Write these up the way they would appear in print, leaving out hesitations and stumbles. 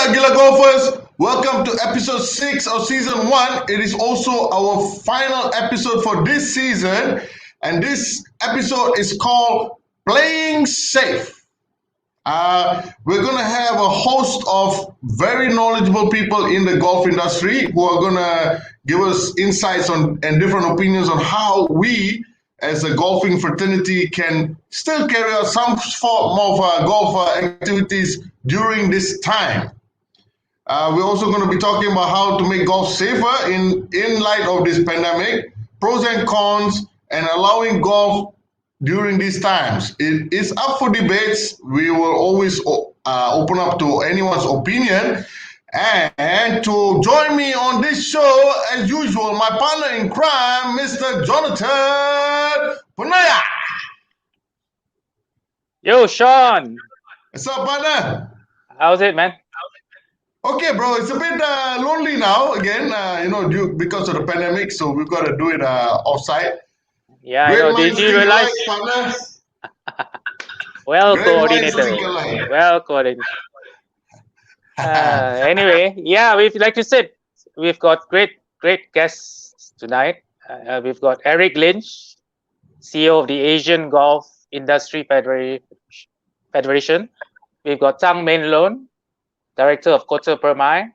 there, Gila Golfers. Welcome to episode 6 of season 1. It is also our final episode for this season, and this episode is called Playing Safe. We're going to have a host of very knowledgeable people in the golf industry who are going to give us insights on and different opinions on how we, as a golfing fraternity, can still carry out some form of golf activities during this time. We're also going to be talking about how to make golf safer in light of this pandemic, pros and cons, and allowing golf during these times. It is up for debates. We will always open up to anyone's opinion. And to join me on this show, as usual, my partner in crime, Mr. Jonathan Punaya. Yo, Sean. What's up, partner? How's it, man? Okay, bro. It's a bit lonely now again, because of the pandemic. So we've got to do it offsite. Yeah, I know. Did you realize? Well coordinated. Well coordinated. Anyway, yeah, like you said, we've got great guests tonight. We've got Eric Lynch, CEO of the Asian Golf Industry Federation. We've got Tang Meng Lon, Director of Quarter Per Mile.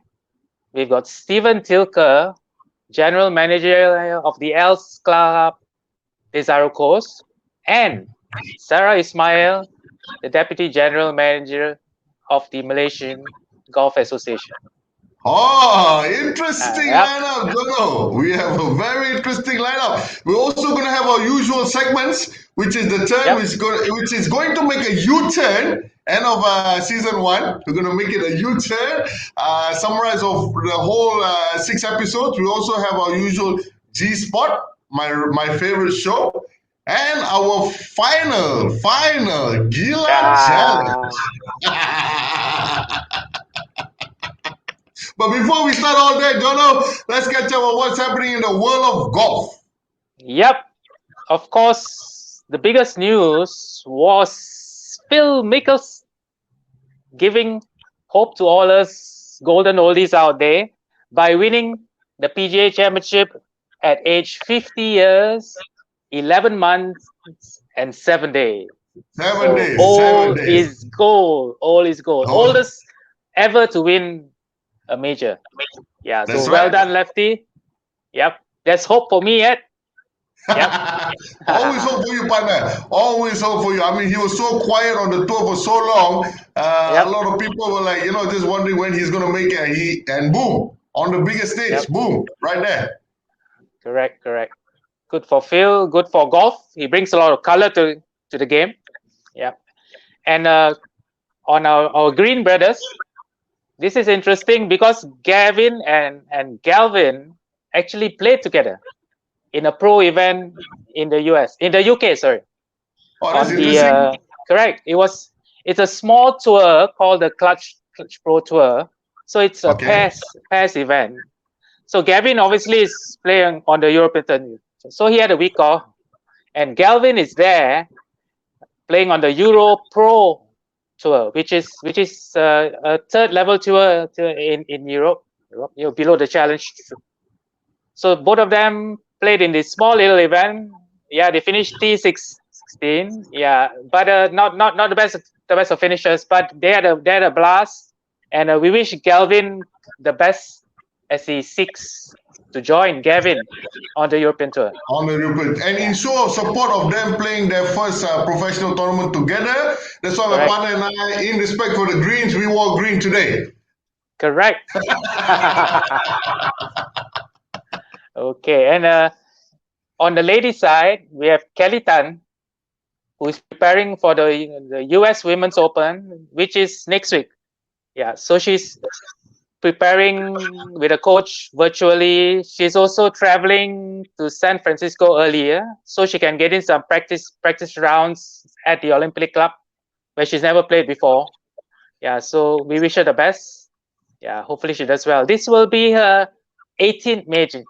We've got Stephen Tilker, General Manager of the Els Club Desaro Coast, and Sarah Ismail, the Deputy General Manager of the Malaysian Golf Association. Oh, interesting lineup, Jono. We have a very interesting lineup. We're also going to have our usual segments, which is the turn, which is going to make a U-turn. End of season 1, we're going to make it a U-turn. Summarize of the whole 6 episodes. We also have our usual G-Spot, my favorite show, and our final Gila Challenge. But before we start all that, Jono, let's catch up on what's happening in the world of golf. Yep. Of course, the biggest news was Phil Mickelson giving hope to all us golden oldies out there by winning the PGA Championship at age 50 years, 11 months, and 7 days. 7 days. All is gold. Oldest ever to win a major. Yeah, that's so right. Well done, Lefty. Yep. There's hope for me yet. Yep. Always hope for you, partner. Always hope for you. I mean, he was so quiet on the tour for so long. A lot of people were like, just wondering when he's going to make it. And boom, on the biggest stage, boom, right there. Correct. Good for Phil. Good for golf. He brings a lot of color to the game. Yeah. And on our Green brothers, this is interesting because Gavin and Galvin actually played together in a pro event in the UK. Sorry. Oh, that's interesting. Correct. It's a small tour called the Clutch Pro Tour. So it's a pairs event. So Gavin obviously is playing on the European Tour. So he had a week off, and Galvin is there playing on the Euro Pro Tour, which is a third level tour in Europe, below the challenge. So both of them played in this small little event. Yeah, they finished T16. Yeah, but not the best of finishers. But they had a blast, and we wish Galvin the best as he seeks to join Gavin on the European Tour. And in show of support of them playing their first professional tournament together, that's why my partner and I, in respect for the greens, we wore green today. Correct. Okay, and on the ladies' side, we have Kelly Tan, who is preparing for the US Women's Open, which is next week. Yeah, so she's preparing with a coach virtually. She's also traveling to San Francisco earlier so she can get in some practice rounds at the Olympic Club where she's never played before. Yeah, so we wish her the best. Yeah, hopefully she does well. This will be her 18th major.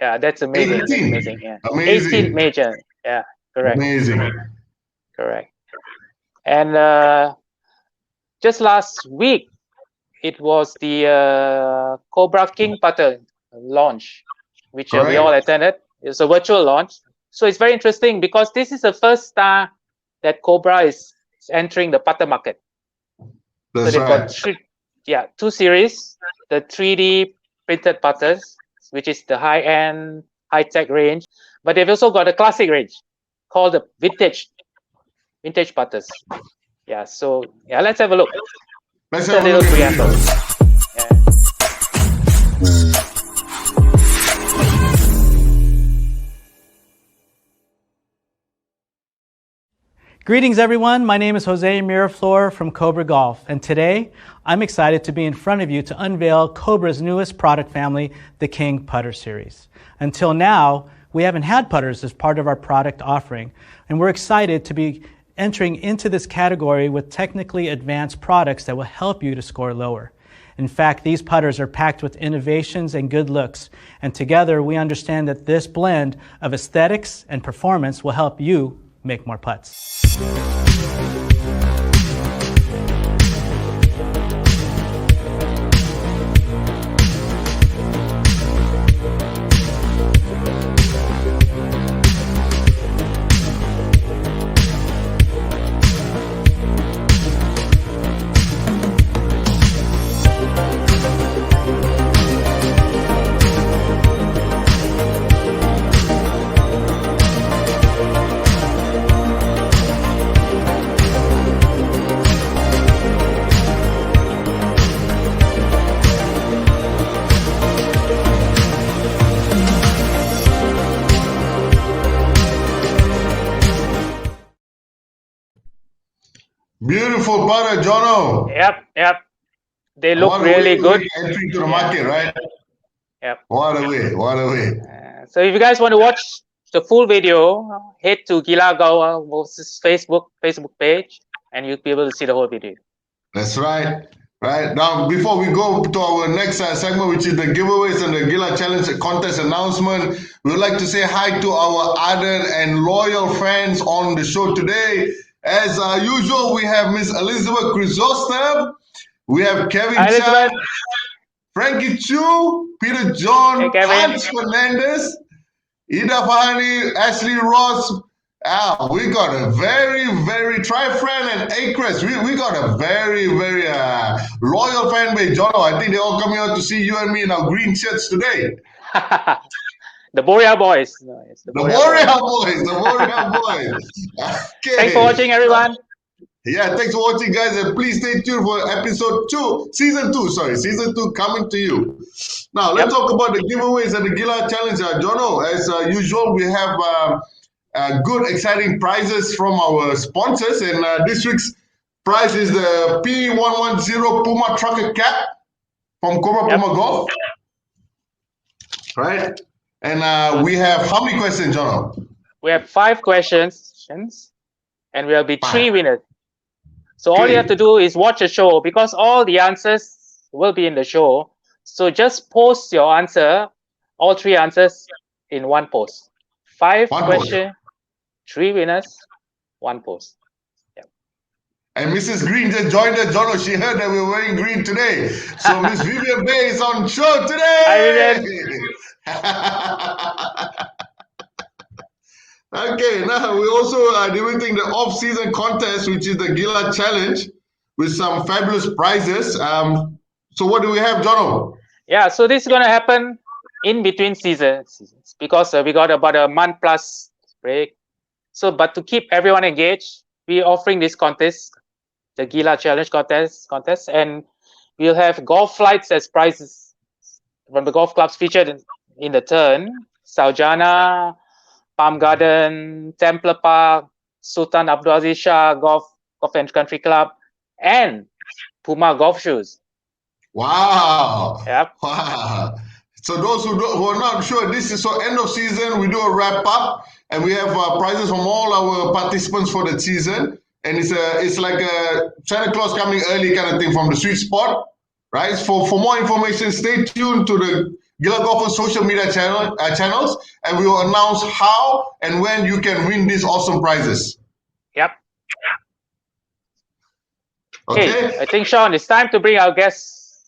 Yeah, that's amazing. 18. That's amazing. Yeah. Amazing. 18th major. Yeah, correct. Amazing. Correct. And just last week, it was the Cobra King putter launch, which we all attended. It's a virtual launch. So it's very interesting because this is the first time that Cobra is entering the putter market. That's so they've got two series, the 3D printed putters, which is the high-end, high-tech range, but they've also got a classic range called the vintage putters. Yeah, so let's have a look. Let's have a little preamble. Greetings everyone, my name is Jose Miraflor from Cobra Golf, and today I'm excited to be in front of you to unveil Cobra's newest product family, the King Putter Series. Until now, we haven't had putters as part of our product offering, and we're excited to be entering into this category with technically advanced products that will help you to score lower. In fact, these putters are packed with innovations and good looks, and together we understand that this blend of aesthetics and performance will help you make more putts. Beautiful putter, Jono. Yep. They look really good. Entry to the market, right? Yep. What a way. So if you guys want to watch the full video, head to Gila Golfers Facebook page, and you'll be able to see the whole video. That's right. Right now, before we go to our next segment, which is the giveaways and the Gila Challenge contest announcement, we would like to say hi to our ardent and loyal fans on the show today. As usual, we have Miss Elizabeth Chrysostom, we have Kevin Chan, Frankie Chu, Peter John, Hans Fernandez, Ida Fahani, Ashley Ross. We got a very Tri-Friend and Acres. We got a very loyal fan base, Jono. I think they're all coming out to see you and me in our green shirts today. The Boreal Boys. No, it's the Boreal Boys. Okay. Thanks for watching, everyone. Yeah, thanks for watching, guys, and please stay tuned for season two coming to you. Now, let's talk about the giveaways and the Gila Challenge. Jono, as usual, we have good, exciting prizes from our sponsors, and this week's prize is the P110 Puma Trucker Cap from Cobra Puma Golf. Right? And we have how many questions, Jono? We have 5 questions, and there will be 3 winners. So all you have to do is watch the show, because all the answers will be in the show. So just post your answer, all 3 answers, in one post. 5 questions, 3 winners, 1 post. And Mrs. Green just joined us, Jono. She heard that we were wearing green today. So Miss Vivian Bay is on show today. Hi, Vivian. Okay, now we also are doing the off-season contest, which is the Gila Challenge, with some fabulous prizes. So what do we have, Jono? Yeah, so this is going to happen in between seasons, because we got about a month plus break. So, but to keep everyone engaged, we're offering this contest, the Gila Challenge contest, and we'll have golf flights as prizes from the golf clubs featured in the turn: Saujana, Palm Garden, Templar Park, Sultan Abdulaziz Shah Golf and Country Club, and Puma golf shoes. Wow. Yep. Wow. So those who are not sure, this is so end of season, we do a wrap up, and we have prizes from all our participants for the season. And it's like a Santa Claus coming early kind of thing from the sweet spot, right? For more information, stay tuned to the Gila Golfers social media channels, and we will announce how and when you can win these awesome prizes. Yep. Okay, I think, Sean, it's time to bring our guests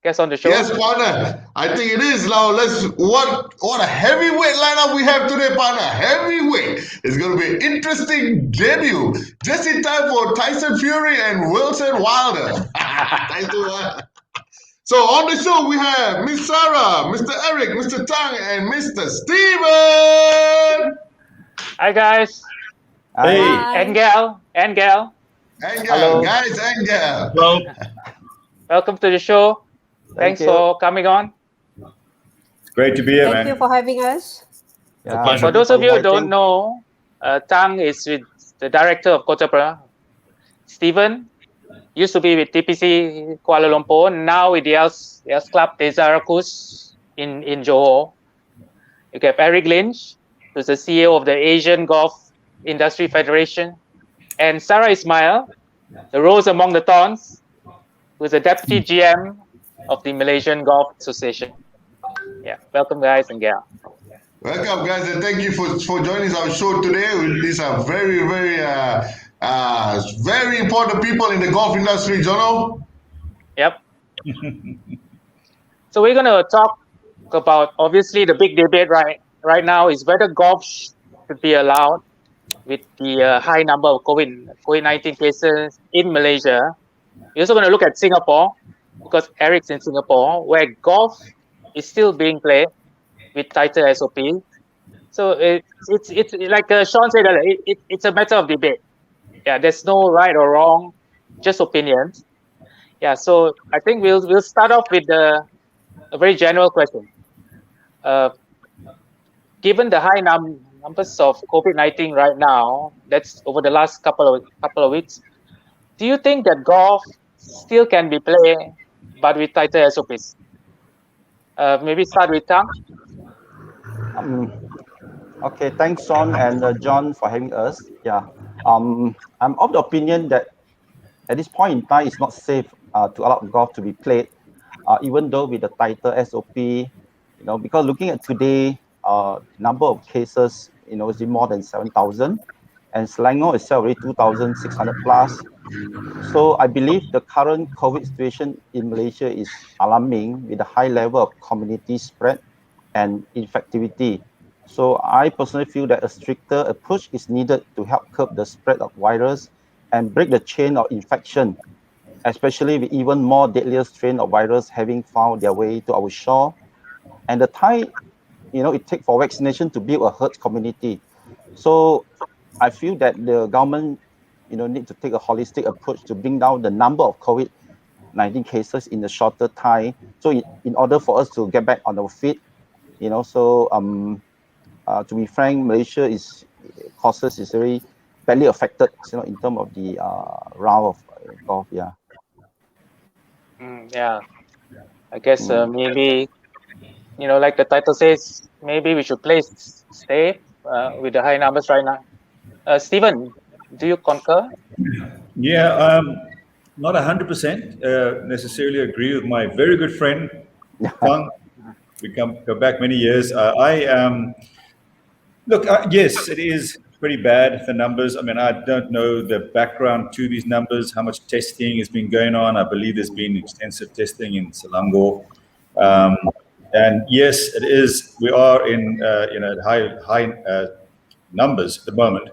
guest on the show? Yes, partner. I think it is now. What a heavyweight lineup we have today, partner. Heavyweight. It's going to be an interesting debut. Just in time for Tyson Fury and Wilson Wilder. Tyson Wilder. So on the show we have Miss Sarah, Mr. Eric, Mr. Tang, and Mr. Steven. Hi guys. Hey. And Gal. Hello. Guys and gal. Hello. Welcome to the show. Thanks for coming on. Great to be here, man. Thank you for having us. Yeah. For those of you who don't know, Tang is with the director of Kotapra. Steven used to be with TPC Kuala Lumpur, now with the Else Club Desa Rakus in Johor. You have Eric Lynch, who's the CEO of the Asian Golf Industry Federation, and Sarah Ismail, the rose among the thorns, who's the deputy GM of the Malaysian Golf Association. Yeah, welcome guys and gal. Welcome guys, and thank you for joining our show today. These are very important people in the golf industry, Jono. Yep. So we're going to talk about, obviously, the big debate right now is whether golf should be allowed with the high number of COVID-19 cases in Malaysia. We're also going to look at Singapore, because Eric's in Singapore, where golf is still being played with tighter SOP. So it's like Sean said earlier, it's a matter of debate. Yeah, there's no right or wrong, just opinions. Yeah, so I think we'll start off with a very general question. Given the high numbers of COVID-19 right now, that's over the last couple of weeks, do you think that golf still can be played, but with tighter SOPs? Maybe start with Tang. Okay, thanks, Sean and John, for having us. Yeah, I'm of the opinion that at this point in time, it's not safe to allow golf to be played, even though with the tighter SOP, because looking at today, number of cases, is more than 7,000, and Selangor itself already 2,600 plus. So I believe the current COVID situation in Malaysia is alarming with a high level of community spread and infectivity. So I personally feel that a stricter approach is needed to help curb the spread of virus and break the chain of infection, especially with even more deadlier strain of virus having found their way to our shore. And the time, it takes for vaccination to build a herd community. So I feel that the government, need to take a holistic approach to bring down the number of COVID-19 cases in a shorter time. So in order for us to get back on our feet, to be frank, Malaysia is very badly affected, in terms of the round of golf. Yeah. Yeah. I guess maybe, like the title says, maybe we should play safe with the high numbers right now. Steven, do you concur? Yeah, not 100% necessarily agree with my very good friend, Tang. We go back many years. Look, yes, it is pretty bad, the numbers. I mean, I don't know the background to these numbers, how much testing has been going on. I believe there's been extensive testing in Selangor. And yes, it is. We are in high numbers at the moment.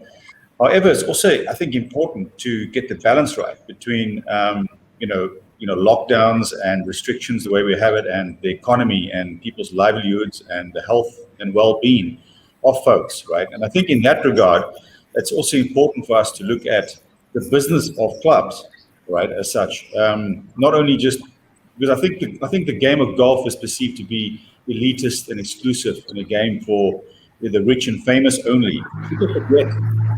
However, it's also, I think, important to get the balance right between lockdowns and restrictions the way we have it, and the economy and people's livelihoods and the health and well-being of folks, right? And I think in that regard, it's also important for us to look at the business of clubs, right? As such, not only just because I think the game of golf is perceived to be elitist and exclusive and a game for the rich and famous only. People forget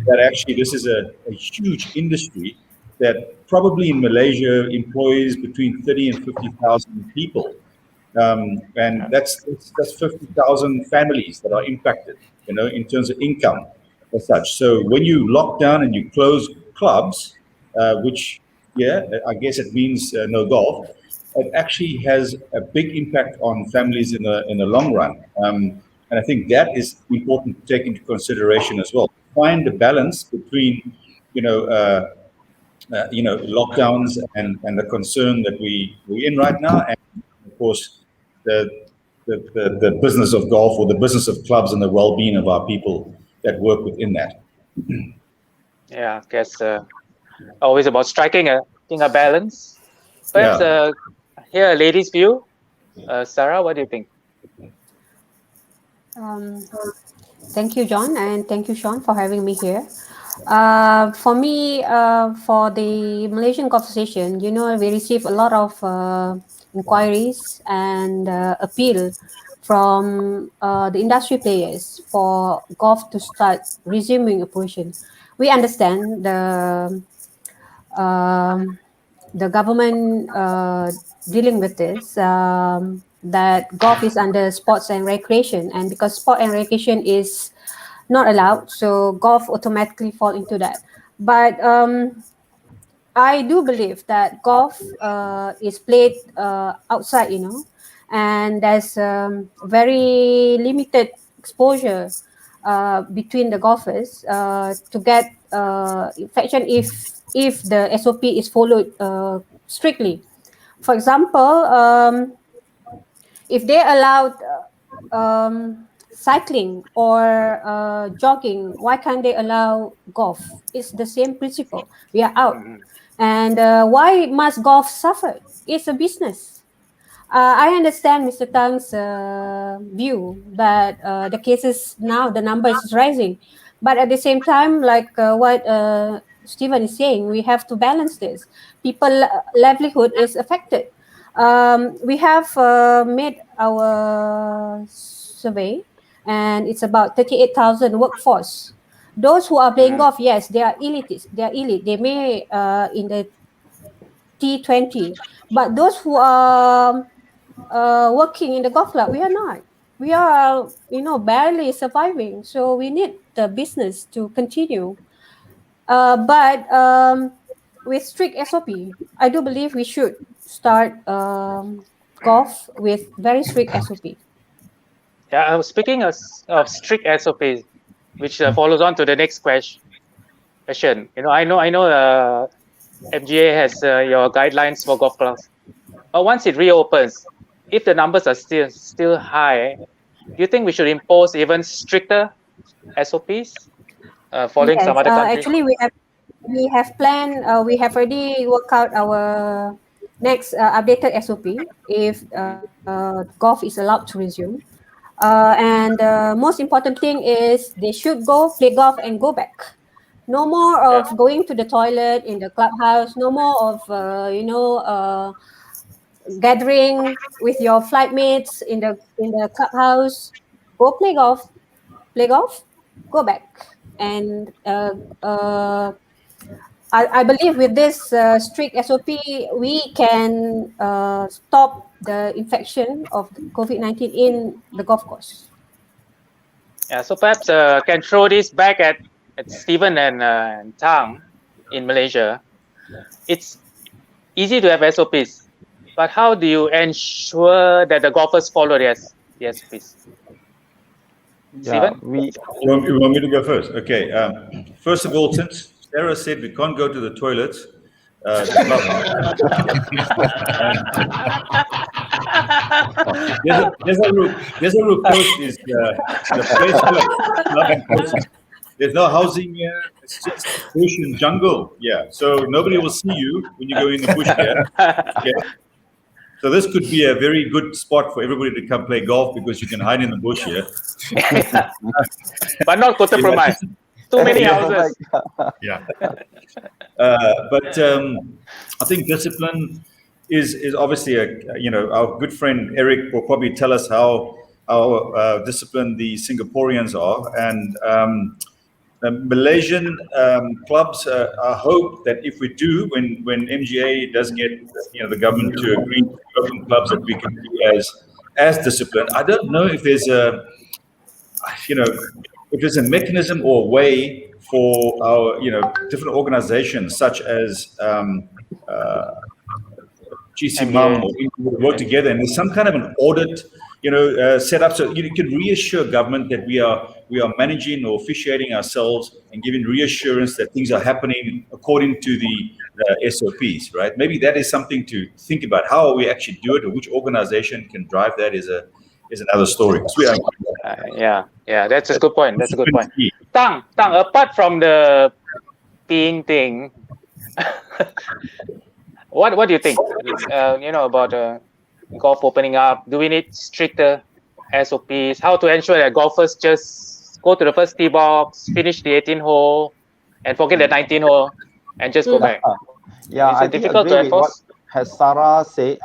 that actually this is a huge industry that probably in Malaysia employs between 30 and 50,000 people. And that's 50,000 families that are impacted, in terms of income as such. So when you lock down and you close clubs, which, I guess it means no golf, it actually has a big impact on families in the long run. And I think that is important to take into consideration as well. Find the balance between, lockdowns and the concern that we're in right now, and course, the business of golf or the business of clubs and the well-being of our people that work within that. Yeah, I guess always about striking a balance. Perhaps here a lady's view. Sarah, what do you think? Thank you, John, and thank you, Sean, for having me here. For me, for the Malaysian Golf Association, we receive a lot of inquiries and appeal from the industry players for golf to start resuming operation. We understand the government dealing with this, that golf is under sports and recreation, and because sport and recreation is not allowed, so golf automatically fall into that. But I do believe that golf is played outside, and there's very limited exposure between the golfers to get infection if the SOP is followed strictly. For example, if they allowed cycling or jogging, why can't they allow golf? It's the same principle. We are out. And why must golf suffer? It's a business. I understand Mr. Tang's view that the cases now, the number is rising. But at the same time, like what Stephen is saying, we have to balance this. People livelihood is affected. We have made our survey, and it's about 38,000 workforce. Those who are playing golf, yes, they are elitists. They are elite. They may in the T20, but those who are working in the golf club, we are not. We are, barely surviving. So we need the business to continue. But with strict SOP, I do believe we should start golf with very strict SOP. Yeah, speaking of strict SOP, which follows on to the next question. I know MGA has your guidelines for golf clubs, but once it reopens, if the numbers are still high, do you think we should impose even stricter SOPs following some other countries? Actually, we have planned. We have already worked out our next updated SOP if golf is allowed to resume. And most important thing is they should go play golf and go back. No more of going to the toilet in the clubhouse. No more of gathering with your flight mates in the clubhouse. Go play golf, go back. And I believe with this strict SOP, we can stop the infection of COVID-19 in the golf course. Yeah, so perhaps can throw this back at Stephen and Tang in Malaysia. It's easy to have SOPs, but how do you ensure that the golfers follow the SOPs? Stephen? You want me to go first? Okay. First of all, since Sarah said we can't go to the toilets, there's a request is the place. There's no housing here. It's just bush and jungle. Yeah. So nobody will see you when you go in the bush here. Okay. So this could be a very good spot for everybody to come play golf because you can hide in the bush here. But not Kota Permai. Too many houses. Yeah. But I think discipline is obviously our good friend Eric will probably tell us how disciplined the Singaporeans are, and the Malaysian clubs. I hope that if we do, when MGA does get the government to agree to open clubs, that we can be as disciplined. I don't know if there's a mechanism or a way for our different organizations such as GCMUM or work together, and there's some kind of an audit set up so you can reassure government that we are managing or officiating ourselves and giving reassurance that things are happening according to SOPs, right? Maybe that is something to think about. How we actually do it, or which organization can drive that is another story. Yeah, that's a good point. That's a good point. Tang, apart from the peeing thing, what do you think? About golf opening up. Do we need stricter SOPs? How to ensure that golfers just go to the first tee box, finish the 18 hole, and forget the 19 hole, and just go back? Yeah, Is I it think difficult to agree with what enforce? has Sarah said.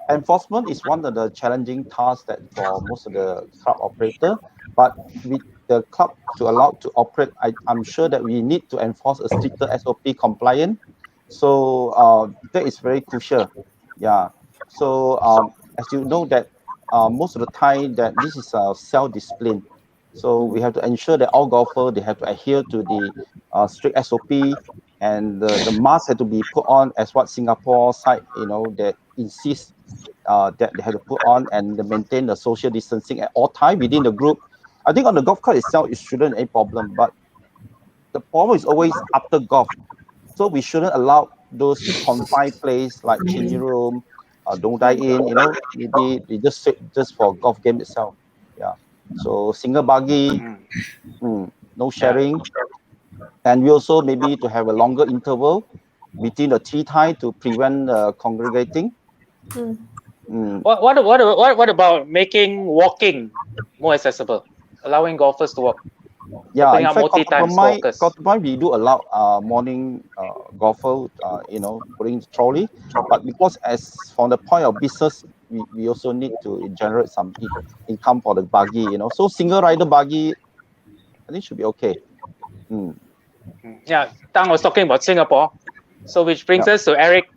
Enforcement is one of the challenging tasks that for most of the club operator. But with the club to allow to operate, I'm sure that we need to enforce a stricter SOP compliant. So that is very crucial. Yeah. So as you know that most of the time that this is self-discipline. So we have to ensure that all golfers, they have to adhere to the strict SOP, and the mask had to be put on as what Singapore side, that insists that they have to put on, and they maintain the social distancing at all time within the group. I think on the golf cart itself, it shouldn't be a problem, but the problem is always after golf. So we shouldn't allow those confined place like changing room, don't die in, maybe they just sit just for golf game itself. Yeah. So single buggy, no sharing. And we also maybe to have a longer interval between the tee time to prevent congregating. What about making walking more accessible, allowing golfers to walk? Yeah, Opening in up fact, multi-times we do allow morning golfer, putting trolley. But because as from the point of business, we also need to generate some income for the buggy, So single rider buggy, I think should be okay. Yeah, Tang was talking about Singapore. So which brings us to Eric.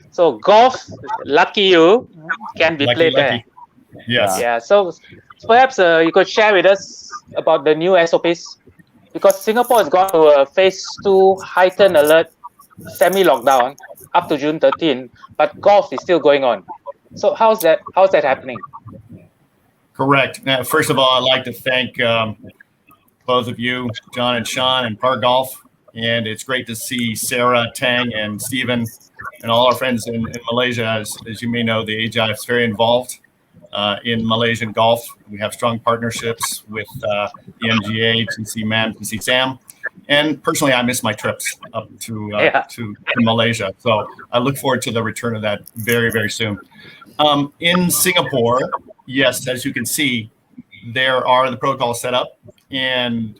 So golf, lucky you, can be played there. Yes. Yeah. So perhaps you could share with us about the new SOPs, because Singapore has gone to a phase 2 heightened alert, semi-lockdown up to June 13, but golf is still going on. So how's that happening? Correct. Now, first of all, I'd like to thank both of you, John and Sean, and Par Golf. And it's great to see Sarah, Tang, and Stephen, and all our friends in Malaysia. As you may know, the AGI is very involved in Malaysian golf. We have strong partnerships with the MGA, TC Man, TC Sam. And personally, I miss my trips up to Malaysia. So I look forward to the return of that very, very soon. In Singapore, yes, as you can see, there are the protocols set up, and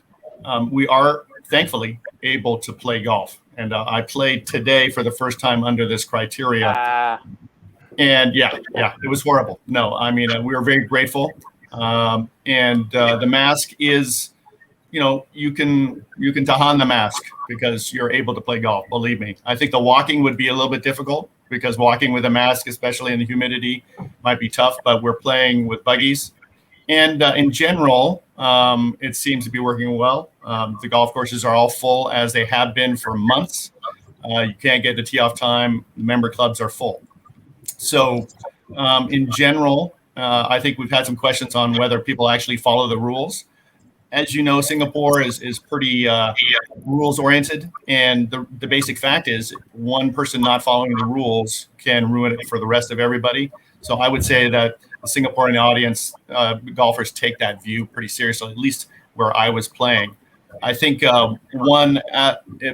we are thankfully able to play golf. And I played today for the first time under this criteria. And yeah, it was horrible. No, I mean, we were very grateful. And the mask is, you can tahan the mask because you're able to play golf. Believe me. I think the walking would be a little bit difficult because walking with a mask, especially in the humidity, might be tough. But we're playing with buggies, and in general, it seems to be working well. The golf courses are all full as they have been for months. You can't get the tee off time. Member clubs are full. So in general, I think we've had some questions on whether people actually follow the rules. As you know, Singapore is pretty rules oriented. And the basic fact is one person not following the rules can ruin it for the rest of everybody. So I would say that the Singaporean audience, golfers take that view pretty seriously, at least where I was playing. I think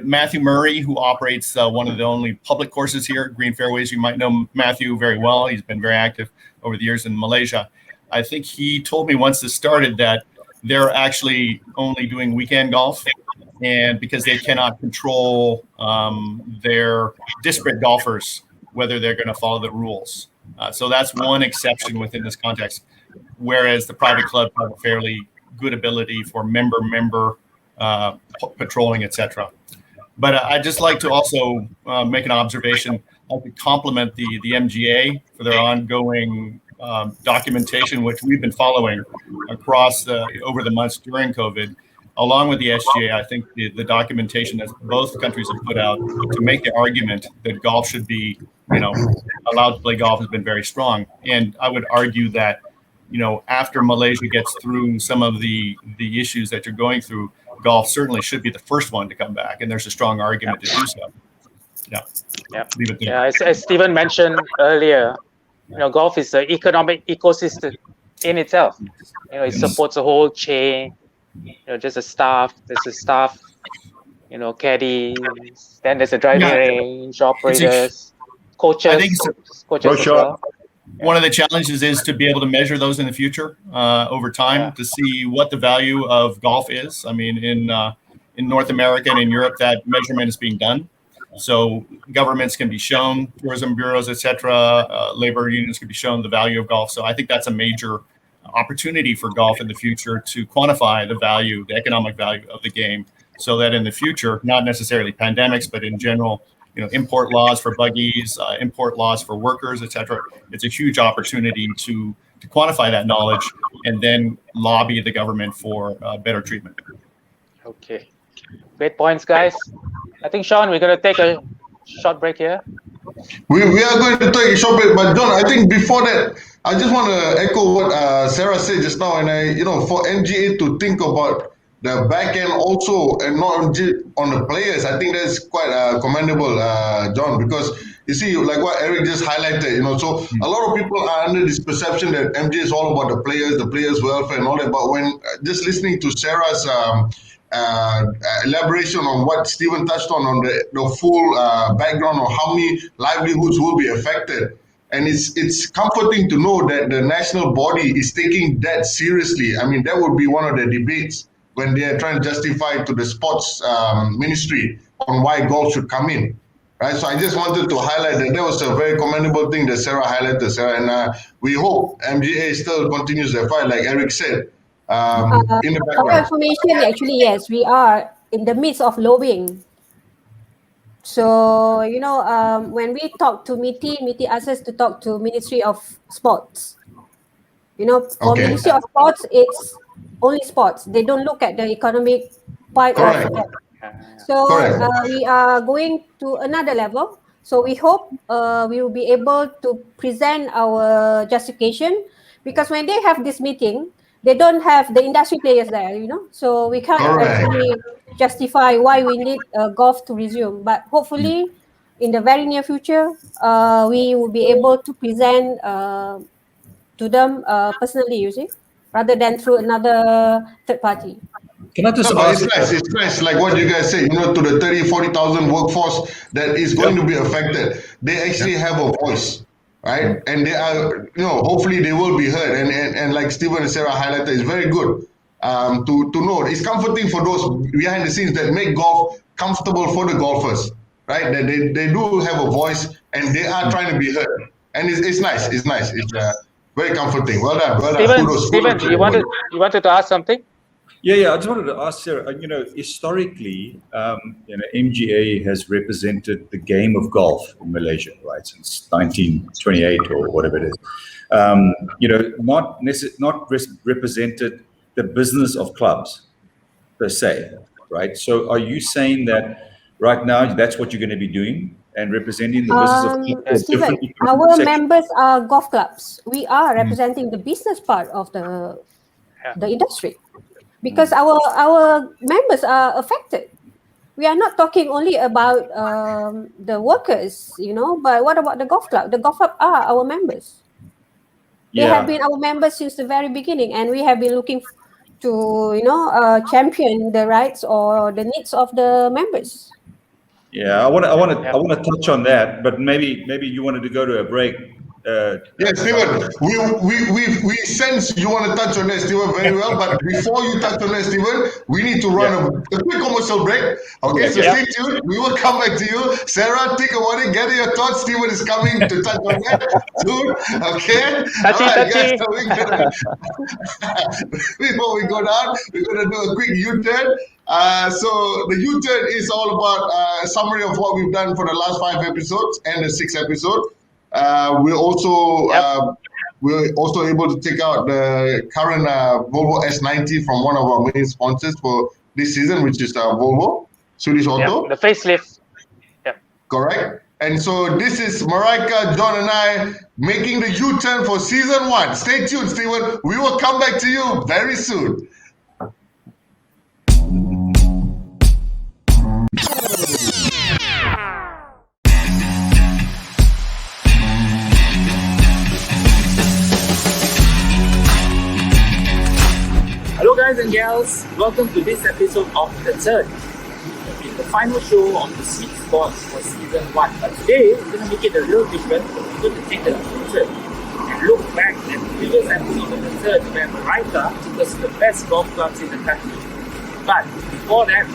Matthew Murray, who operates one of the only public courses here, Green Fairways, you might know Matthew very well. He's been very active over the years in Malaysia. I think he told me once this started that they're actually only doing weekend golf, and because they cannot control their disparate golfers, whether they're going to follow the rules. So that's one exception within this context, whereas the private club have a fairly good ability for member patrolling, etc. But I'd just like to also make an observation. I could compliment the MGA for their ongoing documentation, which we've been following across over the months during COVID, along with the SGA. I think the documentation that both countries have put out to make the argument that golf should be, allowed to play golf has been very strong. And I would argue that, after Malaysia gets through some of the issues that you're going through, golf certainly should be the first one to come back. And there's a strong argument to do so. Leave it there. Yeah, as Stephen mentioned earlier, golf is an economic ecosystem in itself. It supports a whole chain. Just there's a staff, caddies. Then there's a driving range, operators, coaches, I think as well. One of the challenges is to be able to measure those in the future over time to see what the value of golf is. I mean, in North America and in Europe, that measurement is being done. So governments can be shown, tourism bureaus, etc., labor unions can be shown the value of golf. So I think that's a major opportunity for golf in the future to quantify the value, the economic value of the game, so that in the future, not necessarily pandemics, but in general, import laws for buggies, import laws for workers, etc. It's a huge opportunity to quantify that knowledge and then lobby the government for better treatment. Okay, great points, guys. I think, Sean, we're going to take a short break here. We are going to take a short break, but John, I think before that, I just want to echo what Sarah said just now, and for MGA to think about the back end also, and not on the players, I think that's quite commendable, John, because you see, like what Eric just highlighted, so a lot of people are under this perception that MGA is all about the players' welfare and all that, but when just listening to Sarah's elaboration on what Stephen touched on the full background of how many livelihoods will be affected. And it's comforting to know that the national body is taking that seriously. I mean, that would be one of the debates when they are trying to justify to the sports ministry on why golf should come in. Right? So I just wanted to highlight that was a very commendable thing that Sarah highlighted, Sarah. And we hope MGA still continues their fight, like Eric said. In the background. For information, actually, yes, we are in the midst of lobbying. So, when we talk to MITI asks us to talk to Ministry of Sports. For Ministry of Sports, it's only sports. They don't look at the economic part of it. So, we are going to another level. So, we hope we will be able to present our justification, because when they have this meeting, they don't have the industry players there, so we can't actually justify why we need golf to resume. But hopefully, in the very near future, we will be able to present to them personally, you see, rather than through another third party. Can I just ask? It's nice, like what you guys say, to the 30,000-40,000 workforce that is going to be affected. They actually have a voice. Right, and they are, hopefully they will be heard, and like Stephen and Sarah highlighted, it's very good to know. It's comforting for those behind the scenes that make golf comfortable for the golfers, right? That they do have a voice and they are trying to be heard, and it's nice. It's very comforting. Well done. Stephen, you wanted to ask something? Yeah. I just wanted to ask Sarah. Historically, MGA has represented the game of golf in Malaysia, right, since 1928 or whatever it is. Not represented the business of clubs per se, right? So, are you saying that right now that's what you're going to be doing and representing the business of clubs? Stephen, our members are golf clubs. We are representing the business part of the industry. Because our members are affected. We are not talking only about the workers, but what about the golf club? The golf club are our members. They have been our members since the very beginning, and we have been looking to, champion the rights or the needs of the members. Yeah, I want to touch on that, but maybe you wanted to go to a break. Yes, Stephen, we sense you want to touch on that, Stephen, very well. But before you touch on that, Stephen, we need to run a quick commercial break. Okay, so stay tuned. We will come back to you. Sarah, think about it. Gather your thoughts. Stephen is coming to touch on that soon. Okay? Touchy. Guys, before we go down, we're going to do a quick U-turn. So the U-turn is all about a summary of what we've done for the last 5 episodes and the 6th episode. We're also able to take out the current Volvo S90 from one of our main sponsors for this season, which is Volvo, Swedish Auto. The facelift. Correct. And so this is Marika, John, and I making the U-turn for season 1. Stay tuned, Stephen. We will come back to you very soon. Guys and gals, welcome to this episode of The Turn. It's the final show of the sweet spots for season 1. But today, we're going to make it a little different. We're going to take a turn and look back at the previous episode of The Turn where Marika took us to the best golf clubs in the country. But before that,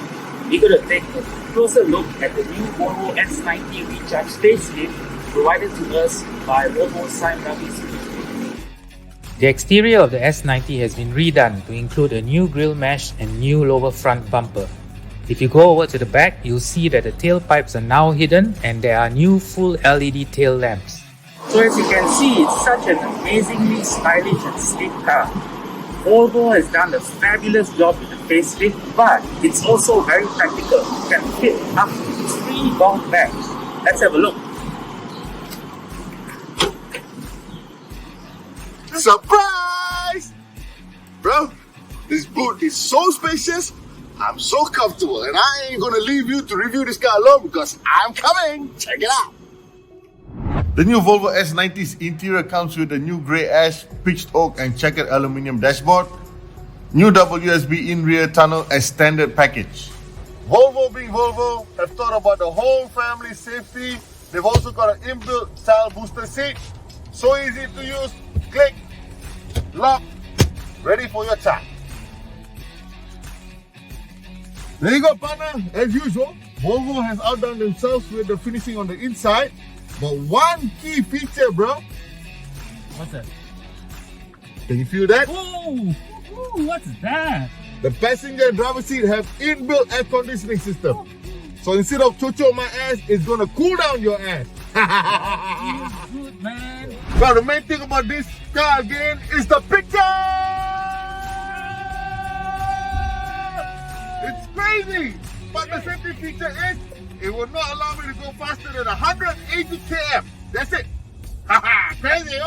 we're going to take a closer look at the new Volvo S90 Recharge facelift provided to us by Volvo Sime Ravi's. The exterior of the S90 has been redone to include a new grille mesh and new lower front bumper. If you go over to the back, you'll see that the tailpipes are now hidden and there are new full LED tail lamps. So as you can see, it's such an amazingly stylish and sleek car. Volvo has done a fabulous job with the facelift, but it's also very practical. You can fit up to 3 golf bags. Let's have a look. Surprise! Bro, this boot is so spacious, I'm so comfortable, and I ain't gonna leave you to review this car alone because I'm coming. Check it out. The new Volvo S90's interior comes with a new grey ash, pitched oak and checkered aluminium dashboard, new WSB in-rear tunnel as standard package. Volvo being Volvo, have thought about the whole family's safety. They've also got an inbuilt style booster seat. So easy to use. Click, lock, ready for your chat. There you go, partner. As usual, Volvo has outdone themselves with the finishing on the inside. But one key feature, bro. What's that? Can you feel that? Ooh, what's that? The passenger and driver seat have inbuilt air conditioning system. So instead of chocho my ass, it's gonna cool down your ass. Good, man. Now the main thing about this car again is the picture! It's crazy! But the safety feature is, it will not allow me to go faster than 180 km. That's it. Haha, crazy! Oh!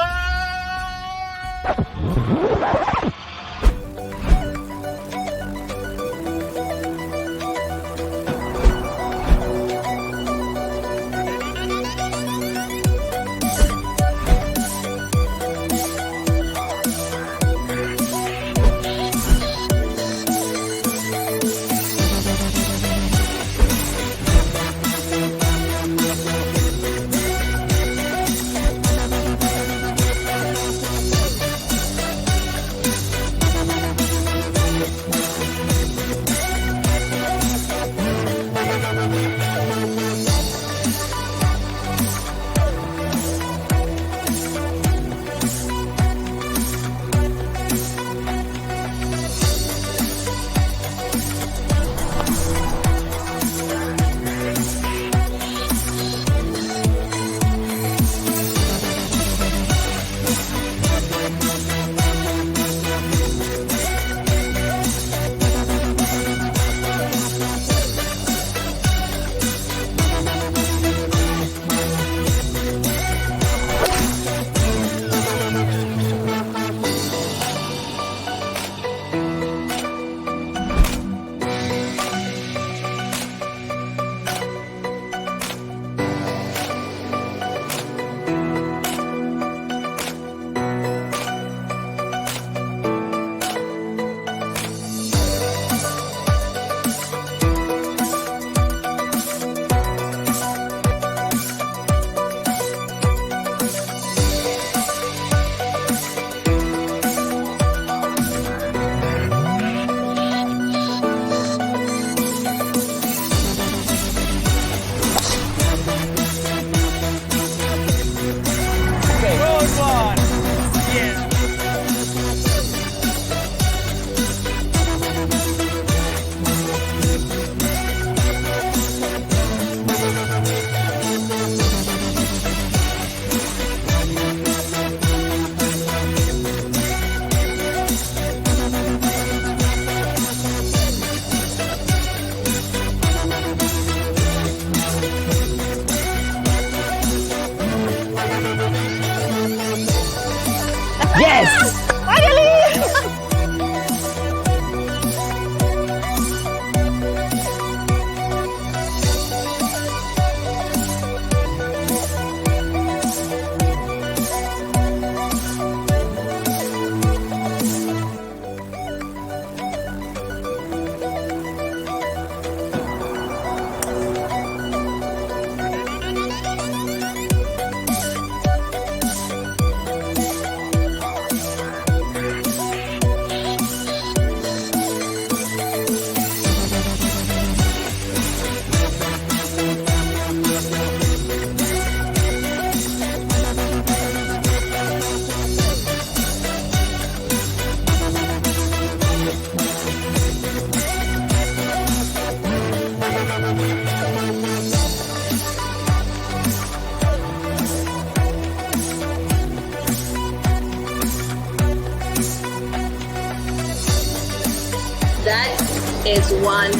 is one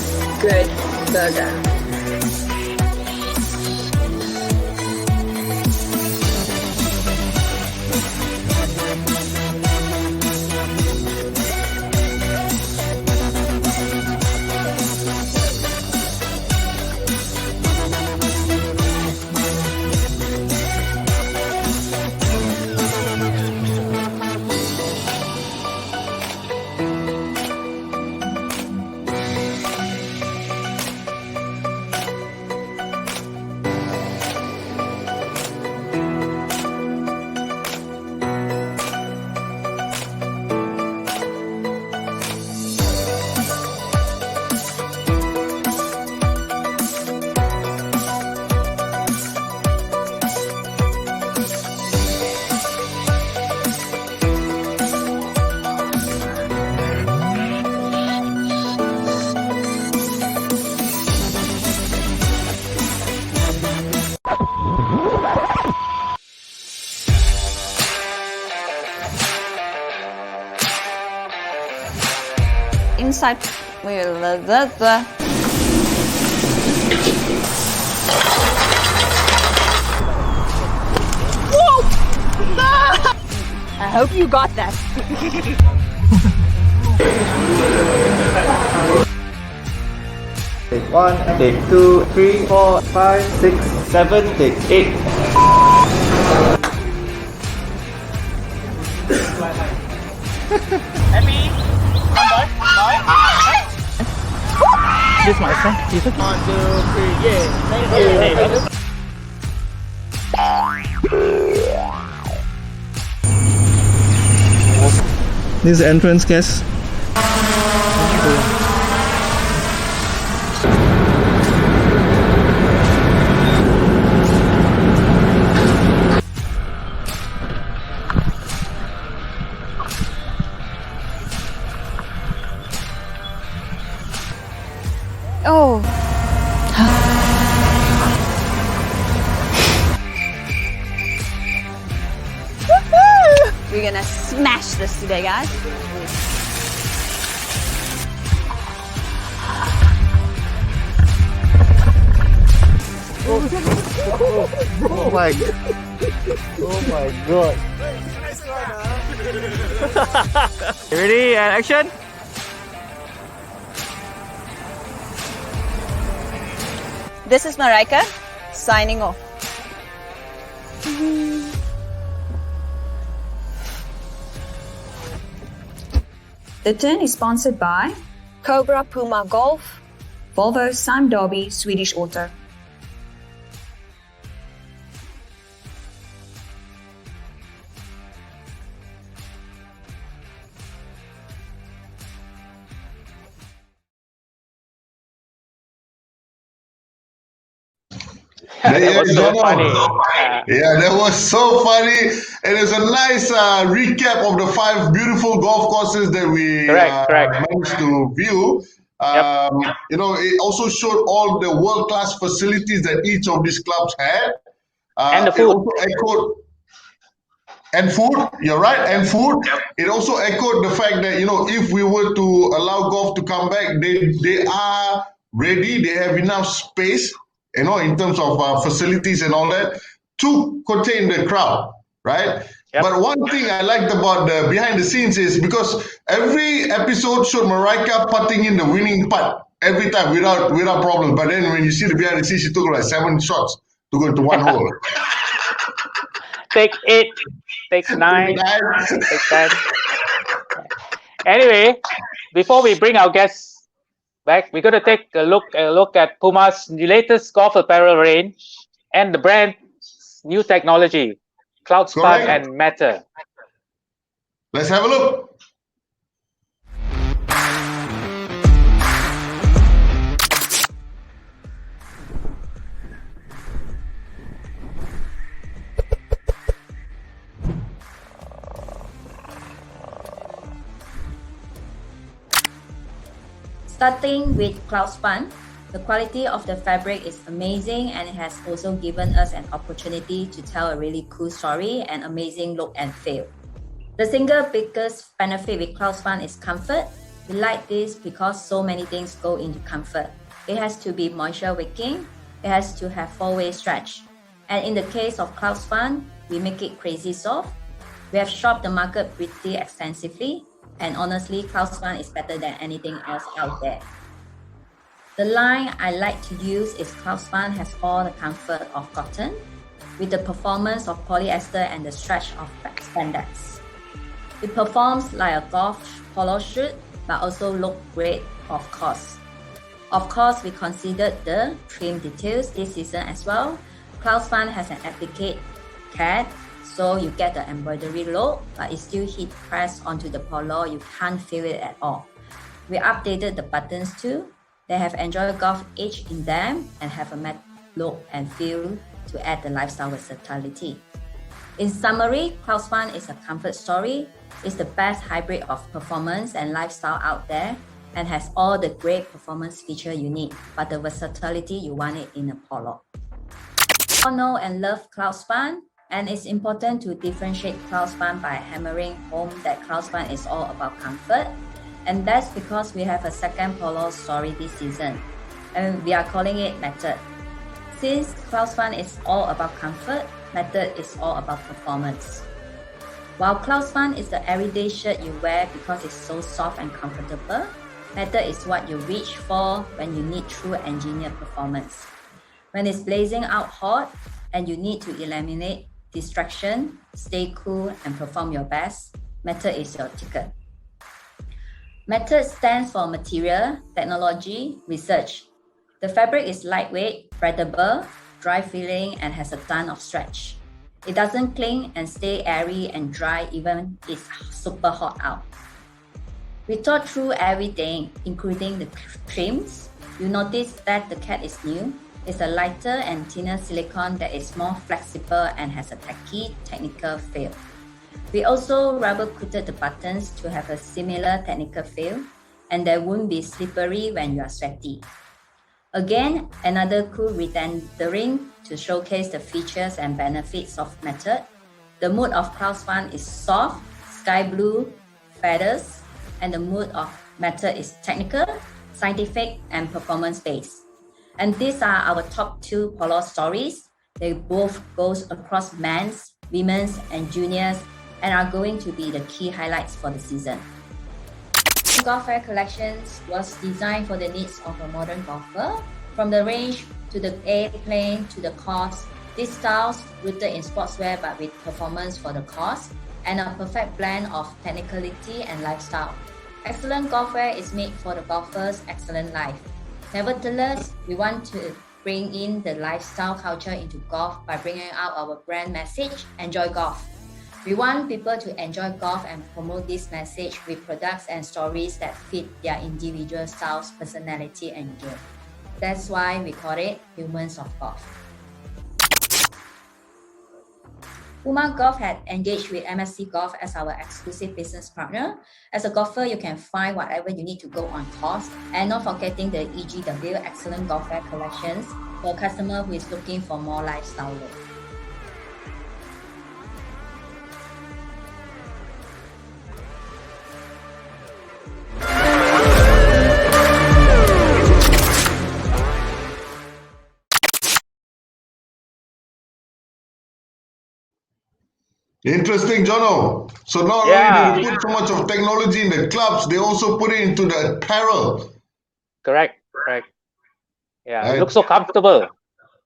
good burger. Inside with the Whoa! I hope you got that. Take 1, take 2, 3, 4, 5, 6, 7, take 8. This is my son. He's okay. 1, 2, 3, yeah. Thank you. This is the entrance, guys. oh. We're gonna smash this today, guys. Oh my god. Ready and action. This is Marika signing off. The turn is sponsored by Cobra Puma Golf, Volvo Sam Derby Swedish Auto. That was so funny. Yeah, that was so funny. It is a nice recap of the 5 beautiful golf courses that we Correct. managed to view. You know, it also showed all the world-class facilities that each of these clubs had. And the It food. also echoed, and food, you're right, and food. It also echoed the fact that, you know, if we were to allow golf to come back, they are ready, they have enough space, you know, in terms of facilities and all that, to contain the crowd, right? Yep. But one thing I liked about the behind the scenes is because every episode showed Marika putting in the winning putt every time without problem. But then when you see the behind the scenes, she took like 7 shots to go into one hole. Take 8, take 9, take 10. Anyway, before we bring our guests back, we're going to take a look at Puma's latest golf apparel range and the brand's new technology, CloudSpan and Matter. Let's have a look. Starting with CloudSpan, the quality of the fabric is amazing and it has also given us an opportunity to tell a really cool story and amazing look and feel. The single biggest benefit with CloudSpan is comfort. We like this because so many things go into comfort. It has to be moisture wicking. It has to have 4-way stretch. And in the case of Cloudspan, we make it crazy soft. We have shopped the market pretty extensively, and honestly, Cloudspan is better than anything else out there. The line I like to use is Cloudspan has all the comfort of cotton, with the performance of polyester and the stretch of spandex. It performs like a golf polo should, but also look great, of course. Of course, we considered the trim details this season as well. Cloudspan has an applique cat, so you get the embroidery look, but it's still heat pressed onto the polo. You can't feel it at all. We updated the buttons too. They have Enjoy Golf edge in them and have a matte look and feel to add the lifestyle versatility. In summary, Cloudspan is a comfort story. It's the best hybrid of performance and lifestyle out there and has all the great performance feature you need, but the versatility you want it in a polo. We all know and love Cloudspan, and it's important to differentiate Cloudspan by hammering home that Cloudspan is all about comfort, and that's because we have a second polo story this season, and we are calling it Method. Since Cloudspan is all about comfort, Method is all about performance. While Cloudspan is the everyday shirt you wear because it's so soft and comfortable, Method is what you reach for when you need true engineered performance. When it's blazing out hot and you need to eliminate distraction, stay cool, and perform your best, Method is your ticket. Method stands for Material, Technology, Research. The fabric is lightweight, breathable, dry-feeling, and has a ton of stretch. It doesn't cling and stay airy and dry even if it's super hot out. We thought through everything, including the trims. You notice that the cat is new. It's a lighter and thinner silicone that is more flexible and has a tacky, technical feel. We also rubber-coated the buttons to have a similar technical feel, and they won't be slippery when you are sweaty. Again, another cool rendering to showcase the features and benefits of Method. The mood of Cloudspan is soft, sky blue, feathers, and the mood of Method is technical, scientific, and performance-based. And these are our top 2 polo stories. They both goes across men's, women's, and juniors, and are going to be the key highlights for the season. Golf wear collections was designed for the needs of a modern golfer. From the range to the airplane to the course, these styles rooted in sportswear but with performance for the course and a perfect blend of technicality and lifestyle. Excellent golf wear is made for the golfer's excellent life. Nevertheless, we want to bring in the lifestyle culture into golf by bringing out our brand message, Enjoy Golf. We want people to enjoy golf and promote this message with products and stories that fit their individual styles, personality, and game. That's why we call it Humans of Golf. Puma Golf had engaged with MSC Golf as our exclusive business partner. As a golfer, you can find whatever you need to go on course, and not forgetting the EGW Excellent Golfwear collections for a customer who is looking for more lifestyle look. Interesting, Jono. So not only do they put so much of technology in the clubs, they also put it into the apparel. Correct. Yeah, right. It looks so comfortable.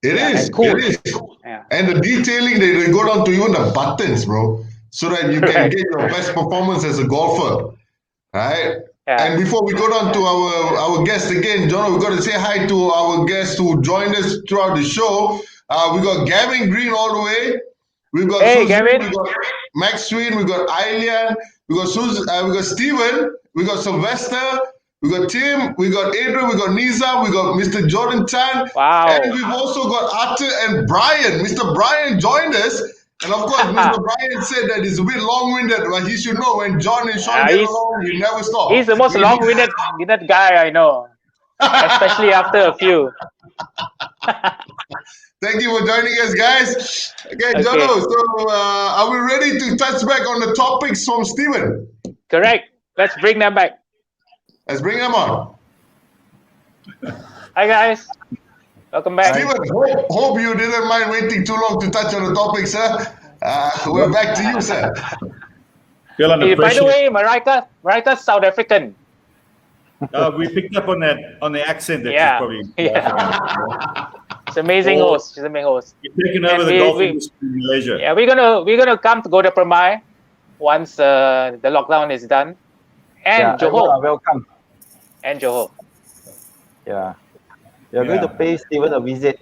It is. Cool. It is. Yeah. And the detailing, they go down to even the buttons, bro, so that you can get your best performance as a golfer. Right? Yeah. And before we go down to our guest again, Jono, we've got to say hi to our guests who joined us throughout the show. We got Gavin Green all the way. We've got Gavin. We got Max Sween. We got Ailian. We got Susan. We got Steven. We got Sylvester. We got Tim. We got Adrian. We got Niza. We got Mr. Jordan Tan. Wow. And we've also got Arthur and Brian. Mr. Brian joined us. And of course, Mr. Brian said that he's a bit long-winded, but he should know when John and Sean get along, he never stop. He's the most long-winded guy I know, especially after a few. Thank you for joining us, guys. Okay, Jono, so are we ready to touch back on the topics from Steven? Correct. Let's bring them back. Let's bring him on. Hi guys, welcome back. Steven, hope you didn't mind waiting too long to touch on the topic, sir. We're back to you, sir. Feel under By the pressure. way, Marika's South African. We picked up on the accent that Yeah. she's probably. She's amazing host. She's amazing host. You're taking over the golf industry in Malaysia. Yeah, we're gonna come to go to Permai once the lockdown is done, and Johor. Welcome. And Johor. Yeah. You're going to pay Steven a visit.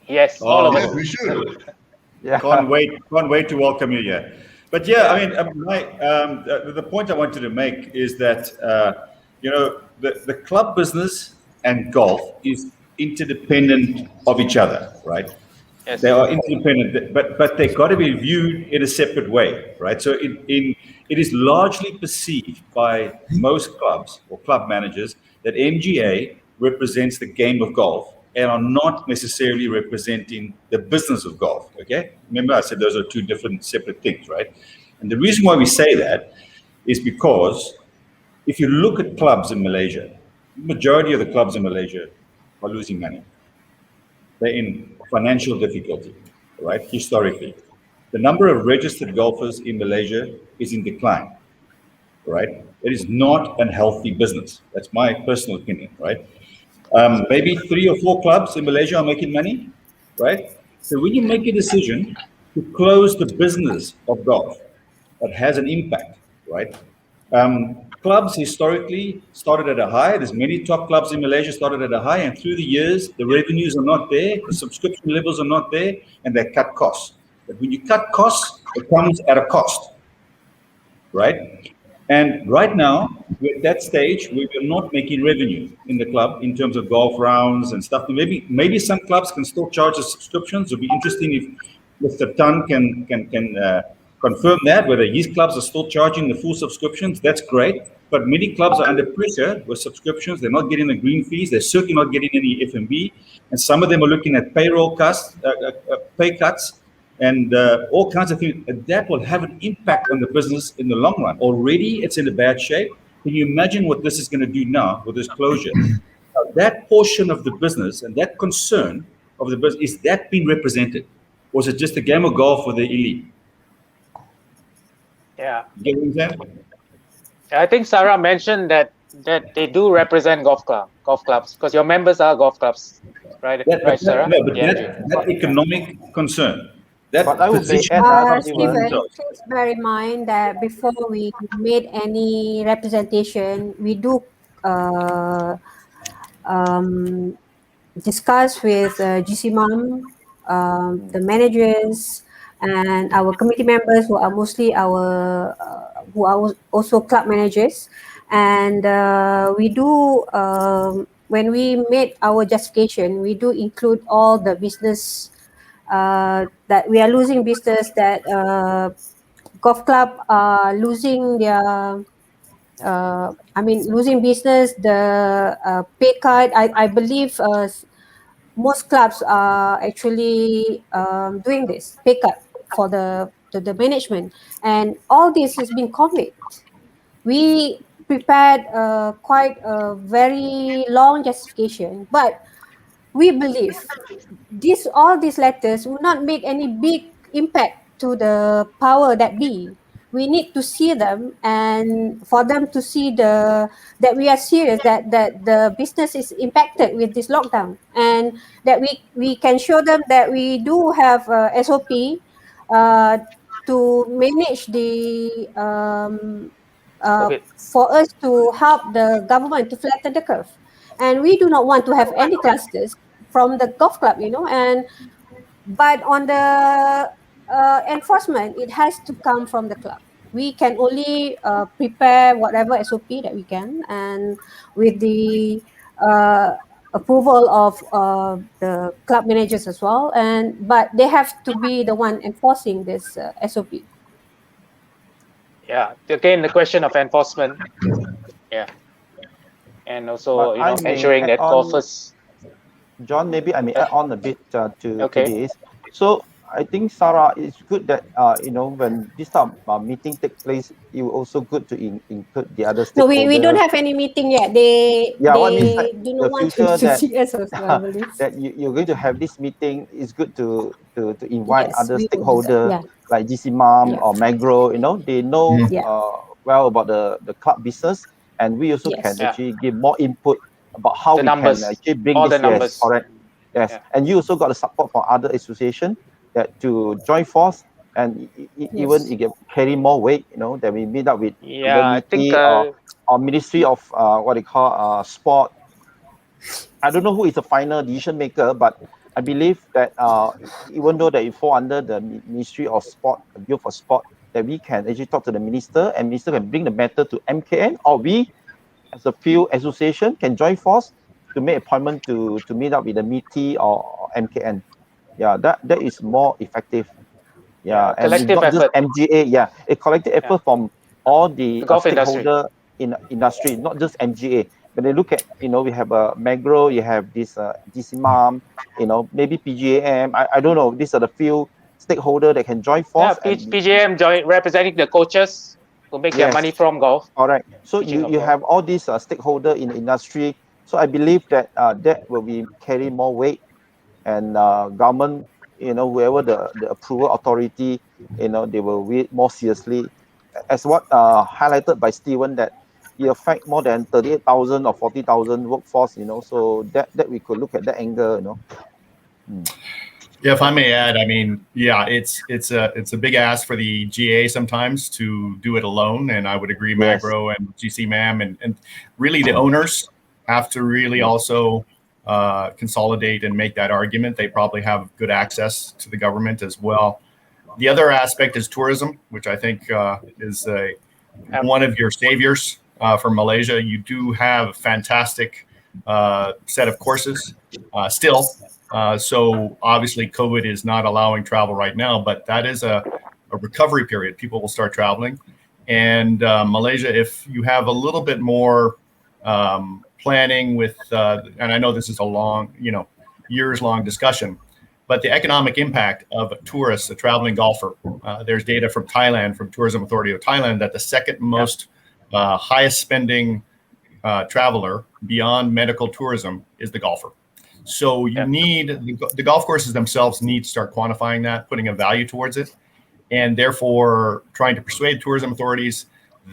Yes, all of Yes, us. we should. Yeah. Can't wait to welcome you here. But yeah, I mean, the point I wanted to make is that the club business and golf is interdependent of each other, right? Yes. They are interdependent, but they've got to be viewed in a separate way, right? So it is largely perceived by most clubs or club managers that MGA represents the game of golf and are not necessarily representing the business of golf, okay? Remember I said those are two different separate things, right? And the reason why we say that is because if you look at clubs in Malaysia, the majority of the clubs in Malaysia are losing money. They're in financial difficulty, right? Historically. The number of registered golfers in Malaysia is in decline, right? It is not a healthy business. That's my personal opinion, right? Maybe 3 or 4 clubs in Malaysia are making money, right? So when you make a decision to close the business of golf, that has an impact, right? Clubs historically started at a high. There's many top clubs in Malaysia started at a high, and through the years, the revenues are not there, the subscription levels are not there, and they cut costs. But when you cut costs, it comes at a cost, right? And right now, we're at that stage where we're not making revenue in the club in terms of golf rounds and stuff. Maybe some clubs can still charge the subscriptions. It'll be interesting if Mr. Tan can confirm that, whether his clubs are still charging the full subscriptions. That's great. But many clubs are under pressure with subscriptions. They're not getting the green fees. They're certainly not getting any F&B. And some of them are looking at payroll cuts, pay cuts, and all kinds of things. And that will have an impact on the business in the long run. Already, it's in a bad shape. Can you imagine what this is going to do now with this closure? That portion of the business and that concern of the business, is that being represented? Or is it just a game of golf for the elite? Yeah. You get what I'm saying? I think Sarah mentioned that they do represent golf clubs, because your members are golf clubs, right? Right, Sarah? No, but that economic concern. That But I would say, Stephen, please bear in mind that before we made any representation, we do discuss with GCMAM, the managers, and our committee members who are mostly who are also club managers. And we do, when we made our justification, we do include all the business that we are losing business, that golf club are losing their losing business, the pay cut. I believe most clubs are actually doing this pay cut for the management, and all this has been conveyed. We prepared quite a very long justification, but we believe all these letters will not make any big impact to the power that be. We need to see them, and for them to see that we are serious, that the business is impacted with this lockdown, and that we can show them that we do have SOP to manage the for us to help the government to flatten the curve. And we do not want to have any clusters from the golf club, but on the enforcement, it has to come from the club. We can only prepare whatever SOP that we can, and with the approval of the club managers as well. But they have to be the one enforcing this SOP. Yeah, again, the question of enforcement. Yeah. And also, ensuring that golfers. John, maybe I may add on a bit to this. So I think, Sarah, it's good that when this type of meeting take place, it also good to include the other No, stakeholders. we don't have any meeting yet. They what I mean is that do the not want future to that see us also, I believe. that you're going to have this meeting. It's good to invite Yes, other we will do that. stakeholders Yeah. like GC Mom Yeah. or Magro. They know Yeah. well about the club business, and we also can Yes. actually give more input about how The we numbers, can actually bring all this. the numbers. Yes, correct. Yes, Yeah. and you also got the support from other association that to join force, and even it can carry more weight. That we meet up with Yeah, I think either or Ministry of what they call sport. I don't know who is the final decision maker, but I believe that even though that it fall under the Ministry of Sport, Bureau for Sport, that we can actually talk to the minister, and minister can bring the matter to MKN, or we, as a field association, can join force to make appointment to meet up with the MITI or MKN. Yeah, that is more effective. Yeah, and it's collective not just effort. MGA. Yeah, a collective effort from all the The golf industry. stakeholder in industry, not just MGA. When they look at, we have a Magro, you have this DCMAM, maybe PGAM. I don't know. These are the few stakeholder that can join force. Yeah, PGM representing the coaches who make their money from golf. Correct. So Teaching of you golf. have all these stakeholder in the industry. So I believe that that will be carry more weight, and government, whoever the approval authority, they will read more seriously, as what highlighted by Stephen, that it affect more than 38,000 or 40,000 workforce. So that we could look at that angle. Yeah, if I may add, I mean, yeah, it's a big ask for the GA sometimes to do it alone, and I would agree, Magro and GC MAM, and really the owners have to really also consolidate and make that argument. They probably have good access to the government as well. The other aspect is tourism, which I think is one of your saviors for Malaysia. You do have a fantastic set of courses still. So obviously COVID is not allowing travel right now, but that is a recovery period. People will start traveling. And Malaysia, if you have a little bit more planning with, and I know this is a long, years-long discussion, but the economic impact of a tourist, a traveling golfer, there's data from Thailand, from Tourism Authority of Thailand, that the second most highest spending traveler beyond medical tourism is the golfer. So you need, the golf courses themselves need to start quantifying that, putting a value towards it, and therefore trying to persuade tourism authorities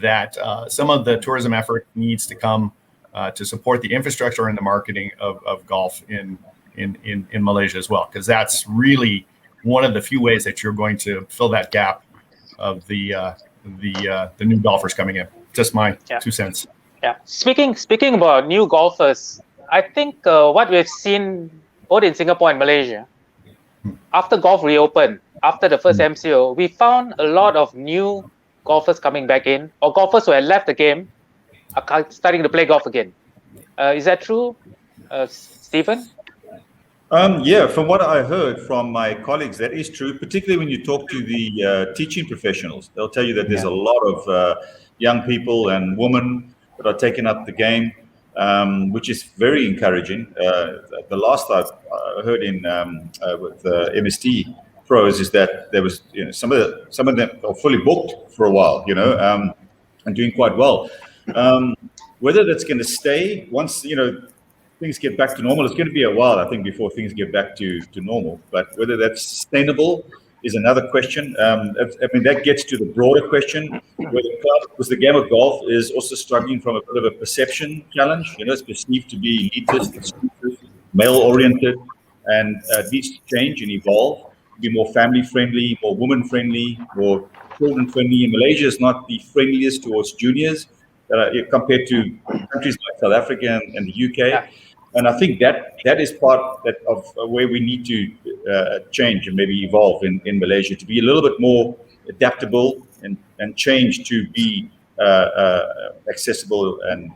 that some of the tourism effort needs to come to support the infrastructure and the marketing of golf in Malaysia as well, because that's really one of the few ways that you're going to fill that gap of the new golfers coming in. Just my 2 cents. Yeah. Speaking about new golfers, I think what we've seen both in Singapore and Malaysia, after golf reopened, after the first MCO, we found a lot of new golfers coming back in, or golfers who had left the game are starting to play golf again. Is that true, Stephen? Yeah, from what I heard from my colleagues, that is true, particularly when you talk to the teaching professionals. They'll tell you that there's a lot of young people and women that are taking up the game, which is very encouraging. The last I heard in with MST pros is that there was, some of them are fully booked for a while, and doing quite well. Whether that's going to stay once things get back to normal, it's going to be a while, I think, before things get back to normal. But whether that's sustainable is another question. I mean, that gets to the broader question, where the club, because the game of golf is also struggling from a bit of a perception challenge. It's perceived to be elitist, exclusive, male-oriented, and needs to change and evolve, be more family-friendly, more woman-friendly, more children-friendly. And Malaysia is not the friendliest towards juniors compared to countries like South Africa and the UK. Yeah. And I think that is part of where we need to change and maybe evolve in Malaysia, to be a little bit more adaptable and change to be accessible and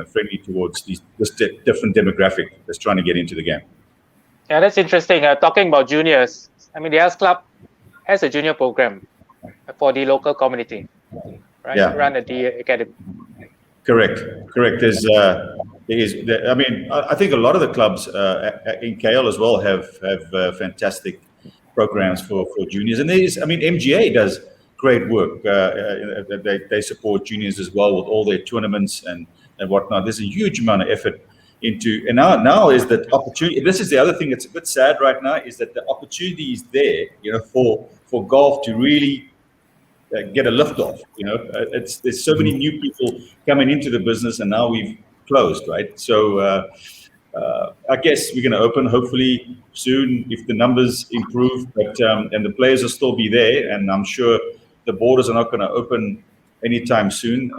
friendly towards this different demographic that's trying to get into the game. Yeah, that's interesting. Talking about juniors, I mean, the AS Club has a junior program for the local community, right? Yeah. Run at the academy. Correct. I mean, I think a lot of the clubs in KL as well have fantastic programs for juniors. And MGA does great work. They support juniors as well with all their tournaments and whatnot. There's a huge amount of effort into, and now is that opportunity. This is the other thing that's a bit sad right now, is that the opportunity is there, for golf to really get a lift off. There's so many new people coming into the business, and now we've closed, right? So I guess we're going to open hopefully soon if the numbers improve, but and the players will still be there, and I'm sure the borders are not going to open anytime soon,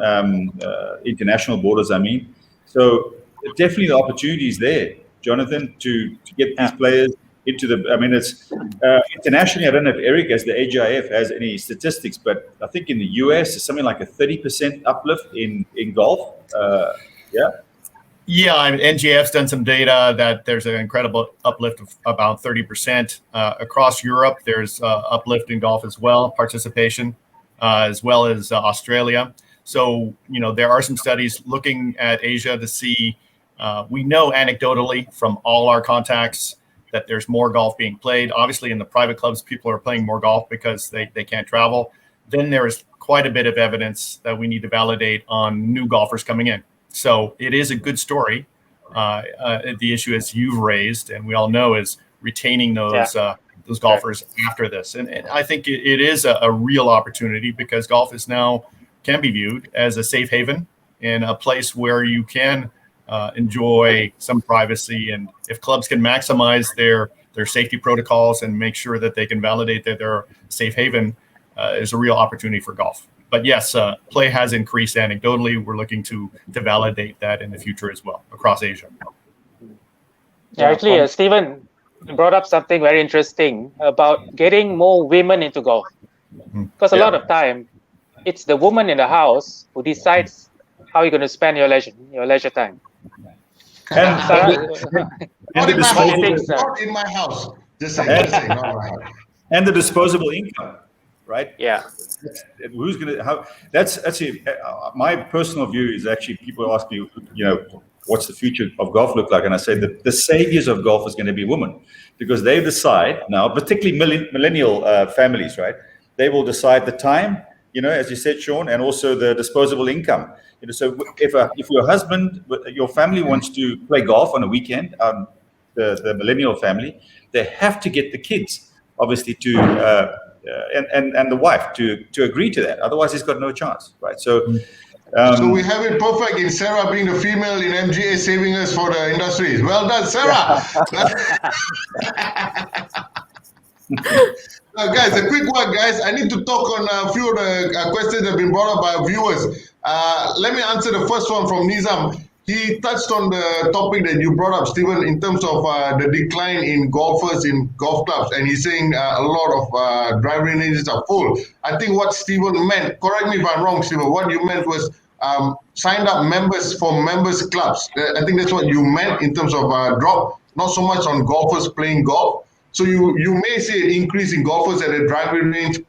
international borders, I mean. So definitely the opportunity is there, Jonathan, to get these players into the, it's internationally, I don't know if Eric as the AGIF has any statistics, but I think in the US it's something like a 30% uplift in golf. Yeah, NGF's done some data that there's an incredible uplift of about 30%. Across Europe, there's uplift in golf as well, participation, as well as Australia. So, there are some studies looking at Asia to see, we know anecdotally from all our contacts that there's more golf being played. Obviously, in the private clubs, people are playing more golf because they can't travel. Then there is quite a bit of evidence that we need to validate on new golfers coming in. So it is a good story. The issue, as you've raised, and we all know, is retaining those golfers after this. And I think it is a real opportunity, because golf is now can be viewed as a safe haven and a place where you can enjoy some privacy. And if clubs can maximize their safety protocols and make sure that they can validate that they're a safe haven, is a real opportunity for golf. But yes, play has increased anecdotally. We're looking to validate that in the future as well across Asia. Yeah, actually, Stephen brought up something very interesting about getting more women into golf. Because a lot of time, it's the woman in the house who decides how you're going to spend your leisure time. Not in my house. Just saying, not in my house. And the disposable income. Right? Yeah. Who's going to, that's actually, my personal view is actually, people ask me, what's the future of golf look like? And I say that the saviors of golf is going to be women, because they decide now, particularly millennial families, right? They will decide the time, as you said, Sean, and also the disposable income. So if your husband, your family wants to play golf on a weekend, the millennial family, they have to get the kids, obviously, to, and the wife to agree to that. Otherwise, he's got no chance, right? So we have it perfect in Sarah being the female in MGA saving us for the industries. Well done, Sarah. Guys, a quick one, guys. I need to talk on a few of the questions that have been brought up by our viewers. Let me answer the first one from Nizam. He touched on the topic that you brought up, Stephen, in terms of the decline in golfers in golf clubs. And he's saying a lot of driving ranges are full. I think what Stephen meant, correct me if I'm wrong, Stephen, what you meant was signed up members for members clubs. I think that's what you meant in terms of drop, not so much on golfers playing golf. So you may see an increase in golfers at a driving range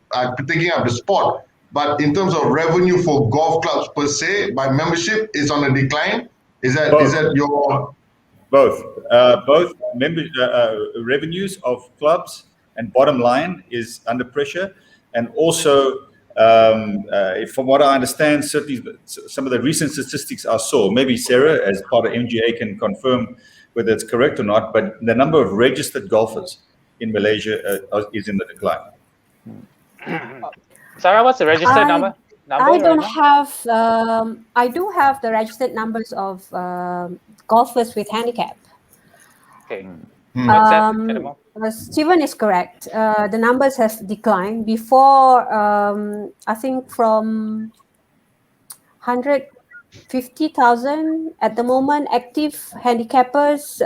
taking up the spot. But in terms of revenue for golf clubs per se, by membership, is on a decline. Is that your both revenues of clubs and bottom line is under pressure, and also from what I understand, certainly some of the recent statistics I saw, maybe Sarah as part of MGA can confirm whether it's correct or not, but the number of registered golfers in Malaysia is in the decline. Sarah, what's the registered number? I don't have. I do have the registered numbers of golfers with handicap. Okay. Stephen is correct. The numbers have declined. Before, I think from 150,000 at the moment, active handicappers,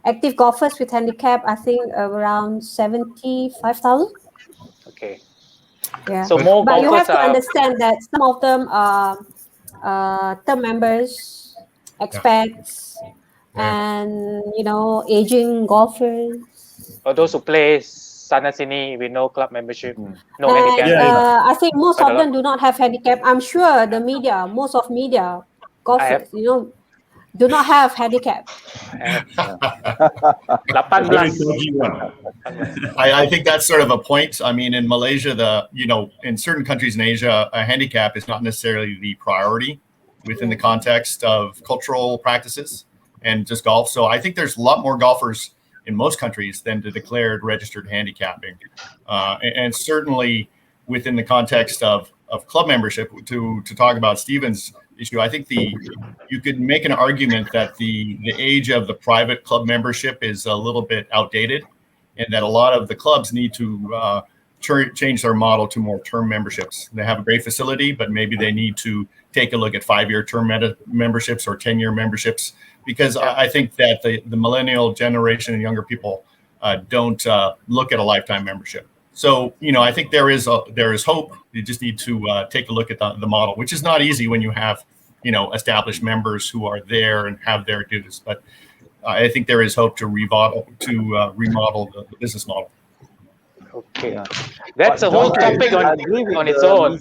active golfers with handicap, I think around 75,000. Okay. Yeah. So more but you have to are... understand that some of them are term members, expats, and aging golfers. Or those who play Sanasini with no club membership, no handicap. I think most of them do not have handicap. I'm sure the media, most of media golfers, do not have handicap. 18. Very dodgy one. I think that's sort of a point. I mean, in Malaysia, in certain countries in Asia, a handicap is not necessarily the priority within the context of cultural practices and just golf. So I think there's a lot more golfers in most countries than the declared registered handicapping. And certainly within the context of club membership, to talk about Stephen's issue, I think you could make an argument that the age of the private club membership is a little bit outdated, and that a lot of the clubs need to change their model to more term memberships. They have a great facility, but maybe they need to take a look at 5-year term memberships or 10-year memberships, because I think that the millennial generation and younger people don't look at a lifetime membership. So, I think there is hope. You just need to take a look at the model, which is not easy when you have, established members who are there and have their dues. But I think there is hope to remodel the business model. Okay, that's a whole topic on its own.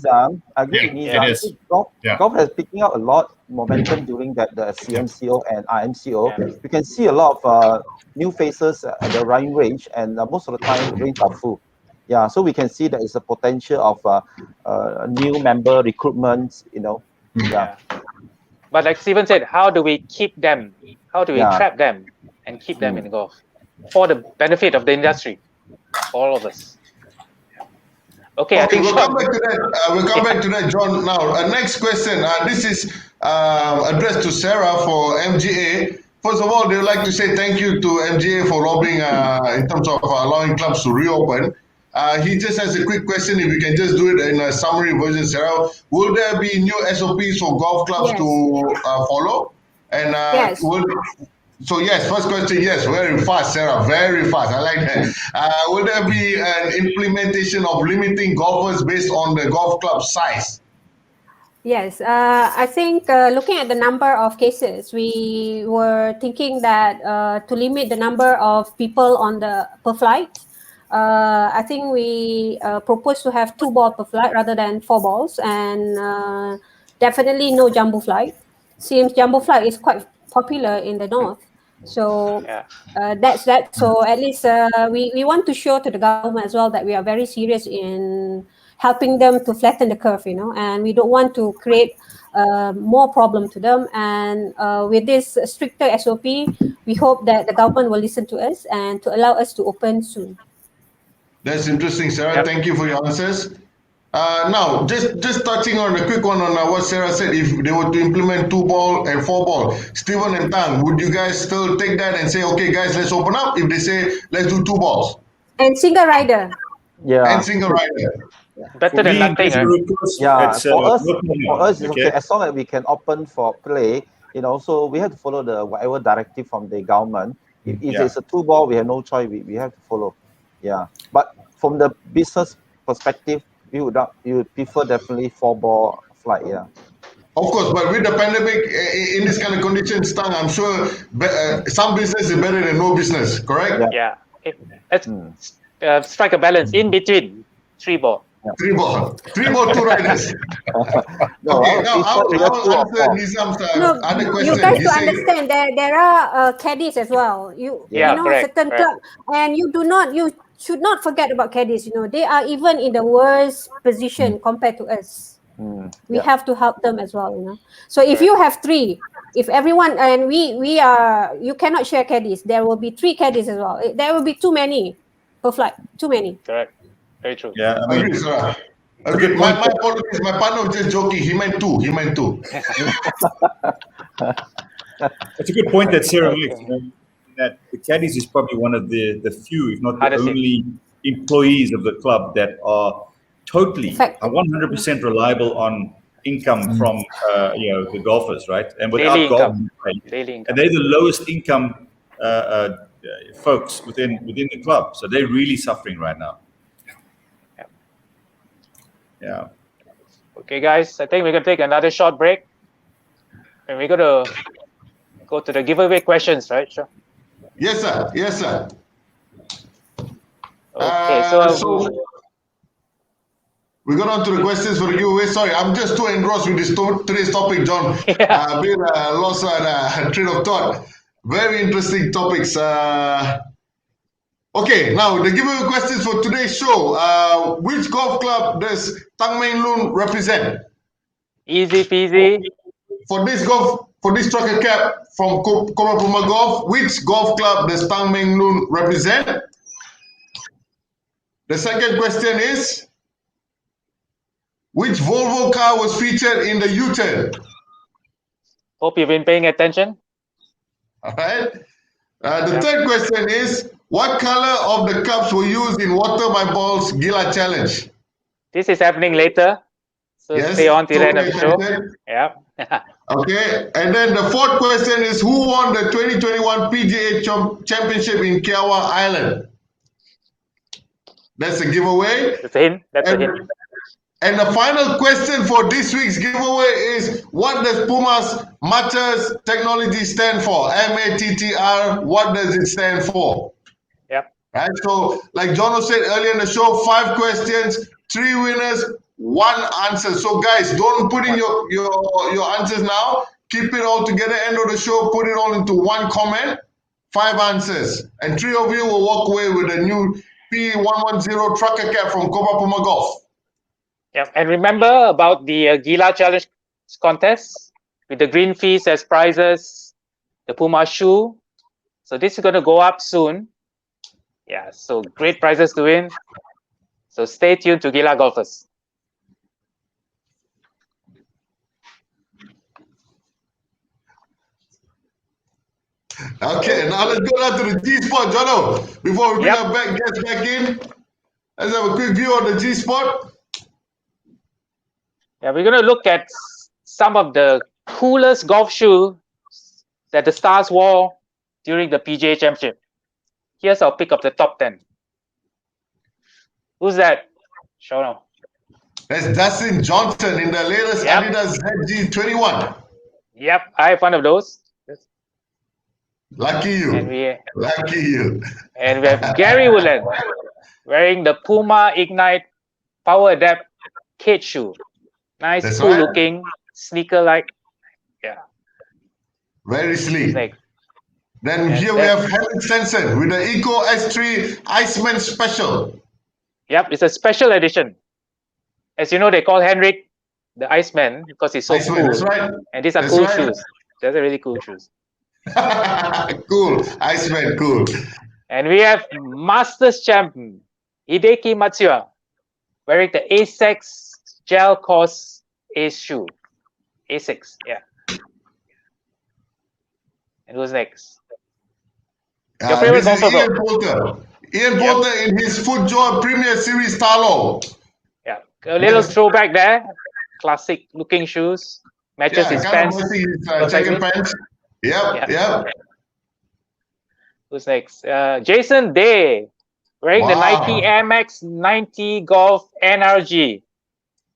I agree with Nizam. It is. Golf has picking up a lot momentum during the CMCO and RMCO. You can see a lot of new faces at the running range, and most of the time range are full. Yeah, so we can see that it's a potential of new member recruitment. Yeah. But like Stephen said, how do we keep them? How do we trap them and keep them in golf for the benefit of the industry, all of us? Okay, I think we'll come back to that. We'll come back to that, John. Now, next question. This is addressed to Sarah for MGA. First of all, they would like to say thank you to MGA for lobbying in terms of allowing clubs to reopen. He just has a quick question. If you can just do it in a summary version, Sarah. Will there be new SOPs for golf clubs to follow? And Yes. So yes, first question, yes, very fast, Sarah, very fast. I like that. Will there be an implementation of limiting golfers based on the golf club size? Yes, I think looking at the number of cases, we were thinking that to limit the number of people on per flight, I think we propose to have 2 balls per flight rather than 4 balls, and definitely no jumbo flight. Since jumbo flight is quite popular in the north, so that's that. So at least we want to show to the government as well that we are very serious in helping them to flatten the curve, and we don't want to create more problem to them. And with this stricter SOP, we hope that the government will listen to us and to allow us to open soon. That's interesting, Sarah. Thank you for your answers. Now, just touching on a quick one on what Sarah said, if they were to implement 2 ball and 4 ball, Stephen and Tang, would you guys still take that and say, okay, guys, let's open up? If they say, let's do 2 balls. And single rider. Yeah. And single rider. Better than nothing. Yeah, for us, it's okay. As long as we can open for play, so we have to follow whatever directive from the government. If it's a 2 ball, we have no choice. We have to follow. Yeah, but from the business perspective, we would prefer definitely 4 ball flight. Yeah. Of course, but with the pandemic in this kind of conditions, Tang, I'm sure some business is better than no business. Correct? Yeah. Let's strike a balance in between 3 ball. 3 ball, 2 riders. Okay, now I will answer Nizam's other question. You guys to understand that there are caddies as well. Correct. Certain club, and you should not forget about caddies. They are even in the worst position compared to us. We have to help them as well. So if you have 3, if everyone and we are, you cannot share caddies. There will be 3 caddies as well. There will be too many per flight. Too many. Correct. Very true. Yeah, I agree, sir. Okay, my apologies. My partner was just joking. He meant 2. It's a good point that Sarah makes. That the caddies is probably one of the few, if not the only employees of the club that are totally 100% reliable on income from the golfers, right? And without golf, and they're the lowest income folks within the club, so they're really suffering right now. Yeah. Okay, guys, I think we're gonna take another short break, and we're gonna go to the giveaway questions, right? Sure. Yes, sir. Okay, so We got on to the questions for the giveaway. Sorry, I'm just too engrossed with today's topic, John. Yeah. Been lost on train of thought. Very interesting topics. Okay, now the giveaway questions for today's show. Which golf club does Tang Meng Loon represent? Easy peasy. For this trucker cap from Cobra Puma Golf, which golf club does Tang Meng Loon represent? The second question is, which Volvo car was featured in the U-turn? Hope you've been paying attention. All right. The third question is, what color of the cups were used in Water My Balls Gila Challenge? This is happening later. So Yes, stay on till the end of the show. attention. Yeah. Okay. And then the fourth question is, who won the 2021 PGA Championship in Kiawa Island? That's a giveaway. That's a hint. That's a hint. And the final question for this week's giveaway is, what does Puma's Matters Technology stand for? MATTR, what does it stand for? Yep. Right, so like John said earlier in the show, 5 questions, 3 winners, 1 answer. So guys, don't put in your answers now. Keep it all together. End of the show, put it all into 1 comment, 5 answers. And 3 of you will walk away with a new P110 trucker cap from Cobra Puma Golf. Yep. And remember about the Gila Challenge contest with the green fees as prizes, the Puma shoe. So this is going to go up soon. Yeah, so great prizes to win. So stay tuned to Gila Golfers. Okay, now let's go down to the G spot, Jono. Before we bring our guests back in, let's have a quick view on the G spot. Yeah, we're going to look at some of the coolest golf shoes that the stars wore during the PGA Championship. Here's our pick of the top 10. Who's that? Shono. That's Dustin Johnson in the latest Adidas ZG21. Yep, I have one of those. Lucky you. Lucky you. And we have Gary Woodland wearing the Puma Ignite Power Adapt Kate shoe. Nice, That's cool right. looking, sneaker-like. Yeah. Very sleek. Like, Then here we have Henrik Stenson with the Eco S3 Iceman Special. Yep, it's a special edition. As you know, they call Henrik the Iceman because he's so Iceman, cool. that's right. And these are That's cool right. shoes. Those are really cool shoes. Cool. Iceman, cool. And we have Masters champion Hideki Matsuya wearing the A6 Gel Cos Ace shoe. A6, yeah. And who's next? Your favorite this is golfer, Ian Poulter. Ian Poulter in his FootJoy Premier Series Talo. Yeah, a little throwback there. Classic looking shoes. Matches his pants. Checker pants. Yep. Who's next? Jason Day wearing the Nike Air Max 90 Golf NRG.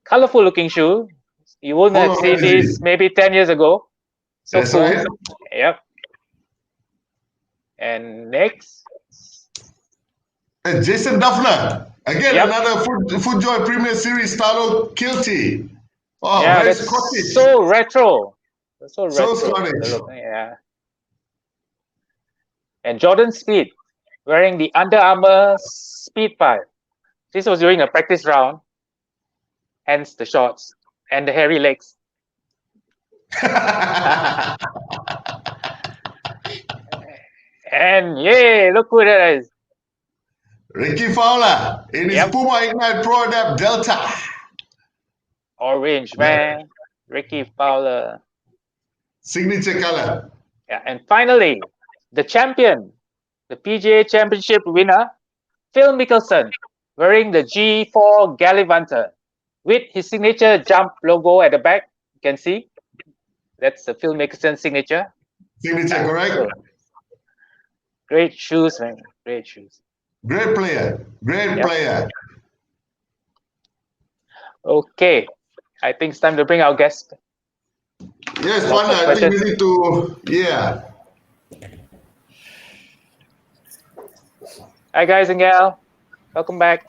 Colorful looking shoe. You wouldn't have seen these maybe 10 years ago. So That's cool. right. Yep. And next. Jason Duffner. Again, another FootJoy Premier Series Talo Kilty. Oh, yeah, very that's Scottish. so retro. So retro. Scottish. Yeah. And Jordan Speed wearing the Under Armour Speed 5. This was during a practice round. Hence the shorts and the hairy legs. And yay, look who that is. Ricky Fowler in his Puma Ignite Pro Adapt Delta. Orange, man. Ricky Fowler. Signature color. Yeah, and finally, the champion, the PGA Championship winner, Phil Mickelson, wearing the G4 Gallivanter with his signature jump logo at the back. You can see that's the Phil Mickelson signature. Signature, correct? So, great shoes, man. Great shoes. Great player. Great player. Okay, I think it's time to bring our guest. Yes, Pana, I think we need to, Hi, guys and gal. Welcome back.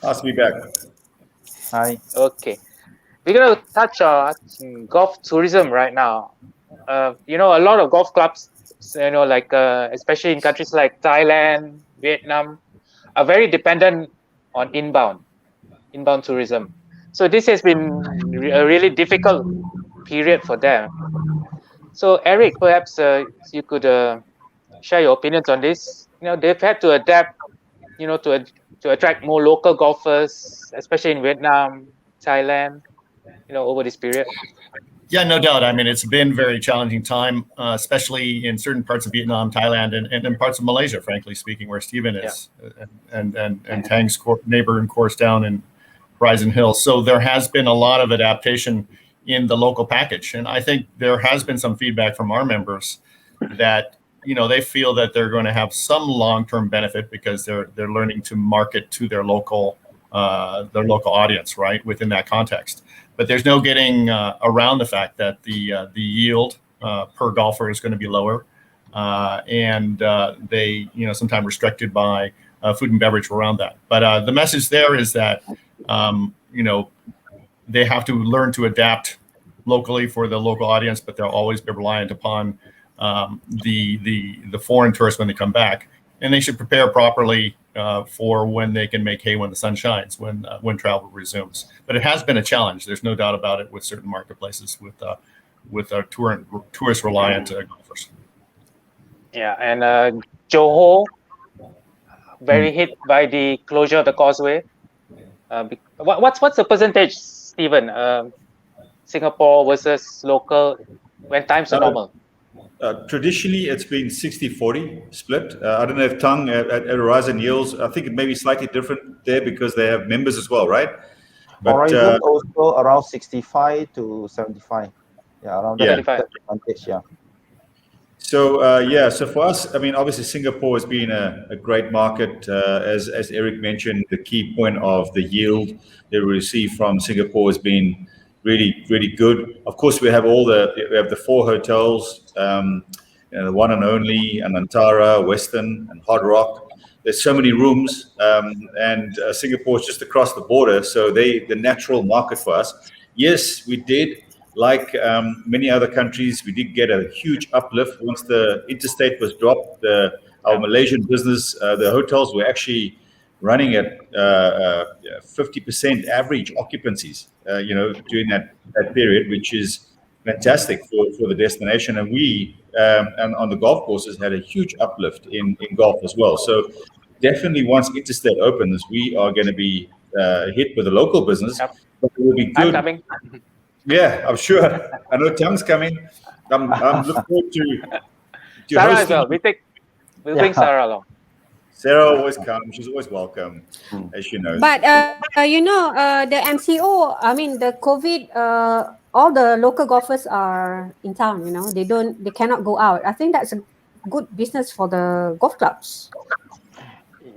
Nice to be back. Hi. Okay, we're gonna touch on golf tourism right now. A lot of golf clubs, like especially in countries like Thailand, Vietnam, are very dependent on inbound tourism. So this has been a really difficult period for them. So Eric, perhaps you could share your opinions on this. They've had to adapt, to attract more local golfers, especially in Vietnam, Thailand, over this period. Yeah, no doubt. I mean, it's been a very challenging time, especially in certain parts of Vietnam, Thailand, and in parts of Malaysia, frankly speaking, where Stephen is, and Tang's neighbor and course down in Horizon Hills. So there has been a lot of adaptation in the local package, and I think there has been some feedback from our members that they feel that they're going to have some long-term benefit because they're learning to market to their local audience, right, within that context. But there's no getting around the fact that the yield per golfer is going to be lower, and they sometimes restricted by food and beverage around that. But the message there is that they have to learn to adapt locally for the local audience, but they'll always be reliant upon the foreign tourists when they come back, and they should prepare properly for when they can make hay when the sun shines, when travel resumes. But it has been a challenge. There's no doubt about it with certain marketplaces with tourist reliant golfers. Yeah, and Johor very hit by the closure of the causeway. What's the percentage, Stephen? Singapore versus local when times are normal. Traditionally, it's been 60-40 split. I don't know if Tang at Horizon Hills, I think it may be slightly different there because they have members as well, right? But, Horizon also around 65 to 75. Yeah, around that percentage, yeah. So, so for us, I mean, obviously Singapore has been a great market. As Eric mentioned, the key point of the yield they receive from Singapore has been really, really good. Of course, we have the 4 hotels, the one and only, Anantara, Western, and Hard Rock. There's so many rooms, and Singapore is just across the border, so the natural market for us. Yes, we did, like many other countries, we did get a huge uplift once the interstate was dropped. Our Malaysian business, the hotels were actually running at 50% average occupancies, during that period, which is fantastic for the destination. And we, and on the golf courses, had a huge uplift in golf as well. So definitely once interstate opens, we are going to be hit with the local business, but it will be good. I'm coming. Yeah, I'm sure. I know Tang's coming. I'm looking forward to Sarah as well. We'll bring Sarah along. Sarah always comes. She's always welcome, as she knows. But the MCO, I mean the COVID, all the local golfers are in town. They cannot go out. I think that's a good business for the golf clubs.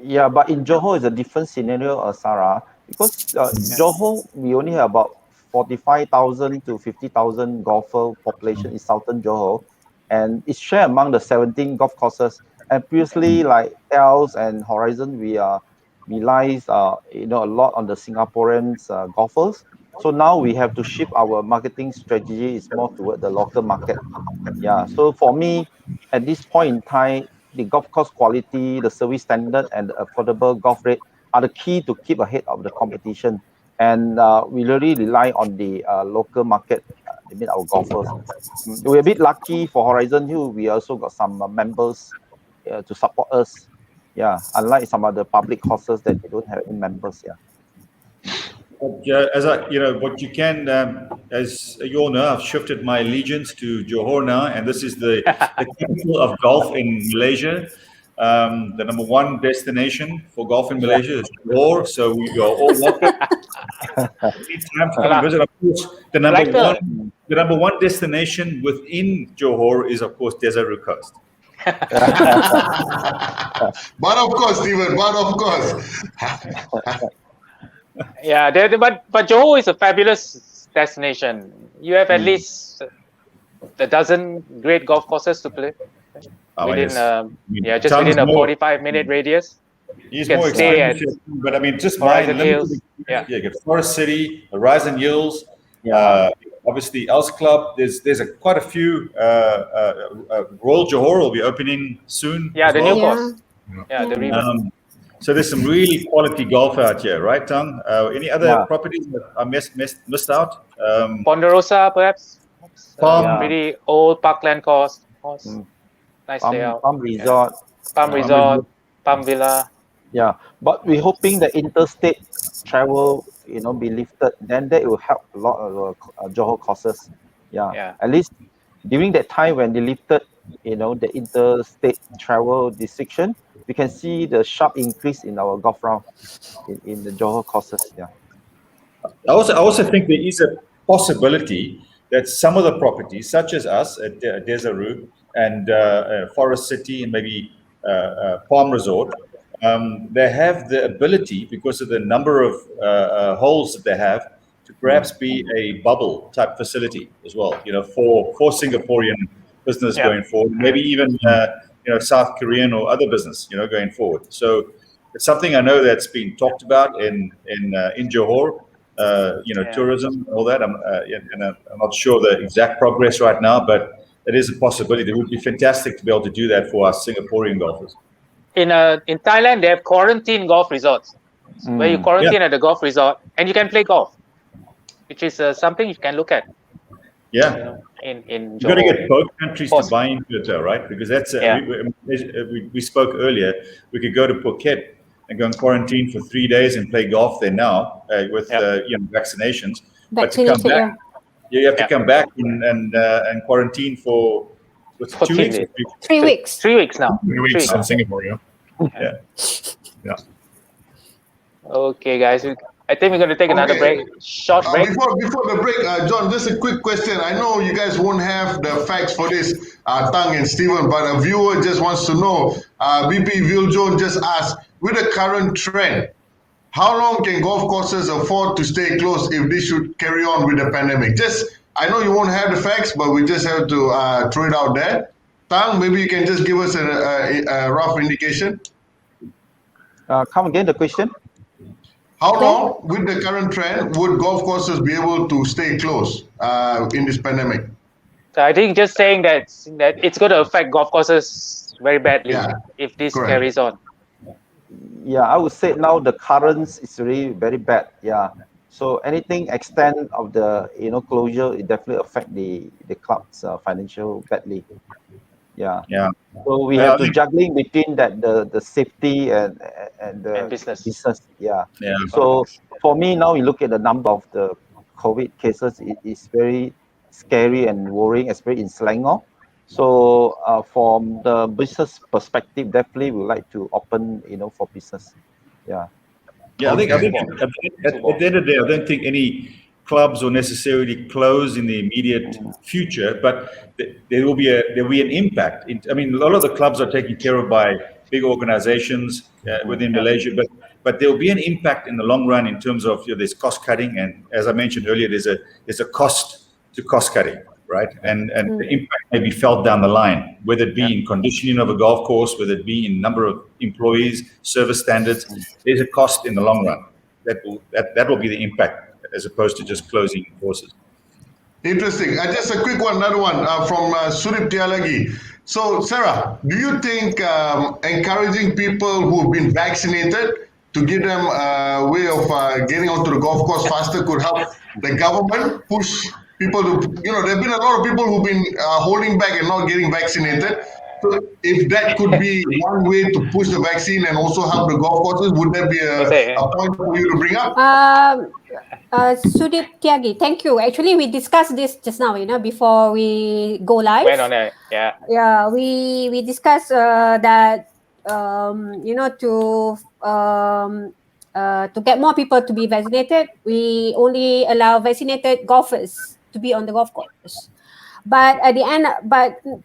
Yeah, but in Johor it's a different scenario, Sarah, because Johor we only have about 45,000 to 50,000 golfer population in southern Johor, and it's shared among the 17 golf courses. And previously, like Els and Horizon, we relies a lot on the Singaporeans golfers. So now we have to shift our marketing strategy is more toward the local market. Yeah. So for me, at this point in time, the golf course quality, the service standard, and the affordable golf rate are the key to keep ahead of the competition. And we really rely on the local market. Our golfers. We're a bit lucky for Horizon Hill. We also got some members to support us. Yeah, unlike some other public courses that they don't have any members. Yeah, what you can, as you all know, I've shifted my allegiance to Johor now, and this is the capital of golf in Malaysia. The number 1 destination for golf in Malaysia is Johor, so we are all welcome. Anytime to come and visit. Of course, the number one destination within Johor is, of course, Desert Coast. But of course, Stephen, but of course. Yeah, but Johor is a fabulous destination. You have at least a dozen great golf courses to play within, just within a 45-minute radius. He's can more stay at expensive, but I mean, just my Horizon limited. Hills. Yeah. You get Forest City, Horizon Hills. Yeah. Obviously, Els Club. There's quite a few. Royal Johor will be opening soon. Yeah, as the well. new course. Yeah, the revamp. So there's some really quality golf out here, right, Tang? Any other properties that I missed out? Ponderosa, perhaps. Palm. Pretty old parkland course. Nice layout. Palm Resort. Palm Resort, Palm Villa. Yeah, but we're hoping the interstate travel, be lifted. Then that will help a lot of Johor courses. Yeah. At least during that time when they lifted, the interstate travel restriction, we can see the sharp increase in our golf round in the Johor courses. Yeah. I also think there is a possibility that some of the properties, such as us at Desaru and Forest City and maybe Palm Resort, they have the ability, because of the number of holes that they have, to perhaps be a bubble type facility as well. For Singaporean business going forward, maybe even South Korean or other business, going forward. So it's something I know that's been talked about in Johor. Tourism, all that. I'm not sure the exact progress right now, but it is a possibility. It would be fantastic to be able to do that for our Singaporean golfers. In Thailand, they have quarantine golf resorts, where you quarantine at the golf resort and you can play golf, which is something you can look at. Yeah. In You've got to get both countries to buy into it, though, right? Because that's we spoke earlier. We could go to Phuket and go in quarantine for 3 days and play golf there now with vaccinations. But to come back, you have to come back and quarantine for 2 weeks. 3 weeks. 3 weeks now. 3 weeks in Singapore. Yeah. Okay, guys. I think we're going to take another break. Short break. Before the break, John, just a quick question. I know you guys won't have the facts for this, Tang and Stephen, but a viewer just wants to know. BP Viljon just asked, with the current trend, how long can golf courses afford to stay closed if they should carry on with the pandemic? I know you won't have the facts, but we just have to throw it out there. Tang, maybe you can just give us a rough indication. Come again, the question? How long, with the current trend, would golf courses be able to stay closed in this pandemic? So I think just saying that it's going to affect golf courses very badly if this carries on. Yeah, I would say now the currents is really very bad. Yeah. So anything extent of the closure, it definitely affect the club's financial badly. Yeah. So we have to juggling between that the safety and the business. Yeah. So for me now, we look at the number of the COVID cases. It is very scary and worrying, especially in Selangor. So from the business perspective, definitely we would like to open, for business. Yeah. Yeah, I think at the end of the day, I don't think any clubs will necessarily close in the immediate future, but there will be an impact. I mean, a lot of the clubs are taken care of by big organizations within Malaysia, but there will be an impact in the long run in terms of there's cost cutting, and as I mentioned earlier, there's a cost to cost cutting, right? And the impact may be felt down the line, whether it be in conditioning of a golf course, whether it be in number of employees, service standards. There's a cost in the long run. That will be the impact, as opposed to just closing courses. Interesting. Just a quick one, another one from Surip Tialagi. So, Sarah, do you think encouraging people who have been vaccinated to give them a way of getting onto the golf course faster could help the government push people to, there have been a lot of people who've been holding back and not getting vaccinated. So if that could be one way to push the vaccine and also help the golf courses, would that be a point for you to bring up? Sudip Tiagi, thank you. Actually, we discussed this just now, before we go live. Went on it, yeah. Yeah, we discussed that, to get more people to be vaccinated, we only allow vaccinated golfers to be on the golf course. But at the end,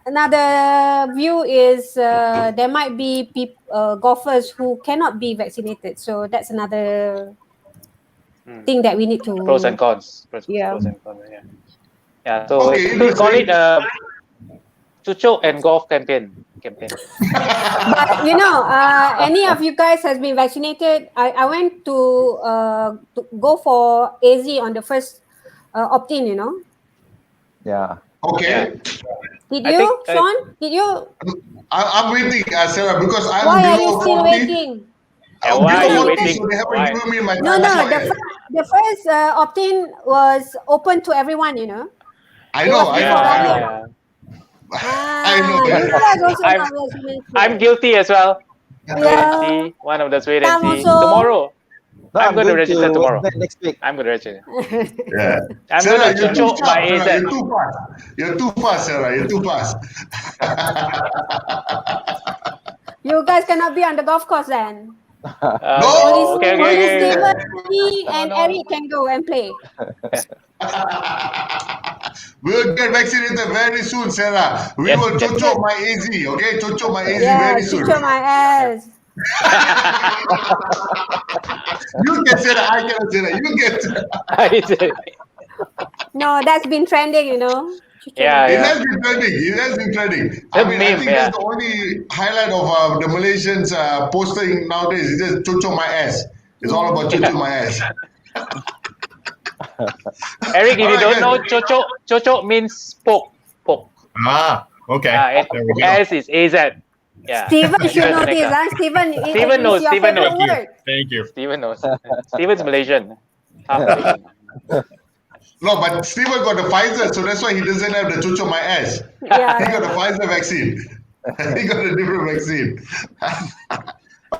another view is there might be golfers who cannot be vaccinated. So that's another thing that we need to pros and cons. Pros and cons. Yeah. So we call it Cucuk and Golf campaign. campaign. But any of you guys has been vaccinated? I went to go for AZ on the first opt-in. Yeah. Okay. Did you, Sean? Did you? I'm waiting, Sarah, because I'm Why are below you still 40. waiting? I'm Why are below you 40, waiting? so they haven't Why? given me my No. passport yet. The first opt-in was open to everyone. I It know, was I before know, I know. Yeah. I know. You guys also I'm- not vaccinated. I'm guilty as well. Wait and Yeah. see. One of those wait and I'm see. also- Tomorrow. No, I'm going to register tomorrow. wait next week. I'm going to register. Yeah. I'm Sarah, going you're to too choke my sharp, Sarah. AZ. You're too fast. You're too fast, Sarah. You're too fast. You guys cannot be on the golf course then. No. Okay. Only Steven, me, No, and no. Eric can go and play. We'll get vaccinated very soon, Sarah. We Yes, will yes. chocho my AZ, okay? Chocho my AZ Yeah, very soon. chicho my ass. You can say that. I cannot say that. You get. No, that's been trending, Chicho Yeah, my It yeah. has been trending. It has been trending. I The mean, I meme, think yeah. that's the only highlight of the Malaysians posting nowadays. It's just chocho my ass. It's all about chocho my ass. Eric, if you Alright, don't know, guys. chocho means poke. Ah, okay. And There we go. S is AZ. Yeah. Steven should know Connect this, up. huh? Steven, Steven knows, it's your Steven favorite knows. word. Thank you. Steven knows. Steven's Malaysian. Half Malaysian. No, but Steven got the Pfizer, so that's why he doesn't have the chocho my ass. Yeah. He got the Pfizer vaccine. He got a different vaccine.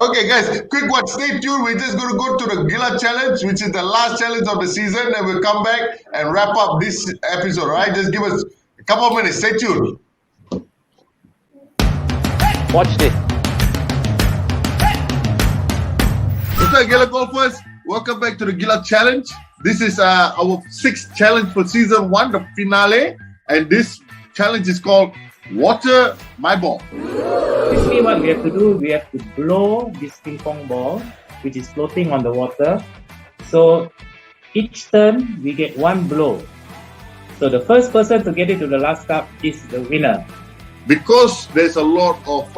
Okay, guys, quick one. Stay tuned. We're just going to go to the Gila Challenge, which is the last challenge of the season. Then we'll come back and wrap up this episode, all right? Just give us a couple of minutes. Stay tuned. Watch this. What's up, Gila Golfers? Welcome back to the Gila Challenge. This is our 6th challenge for season 1, the finale. And this challenge is called Water My Ball. Basically, what we have to do, we have to blow this ping pong ball, which is floating on the water. So each turn, we get one blow. So the first person to get it to the last cup is the winner. Because there's a lot of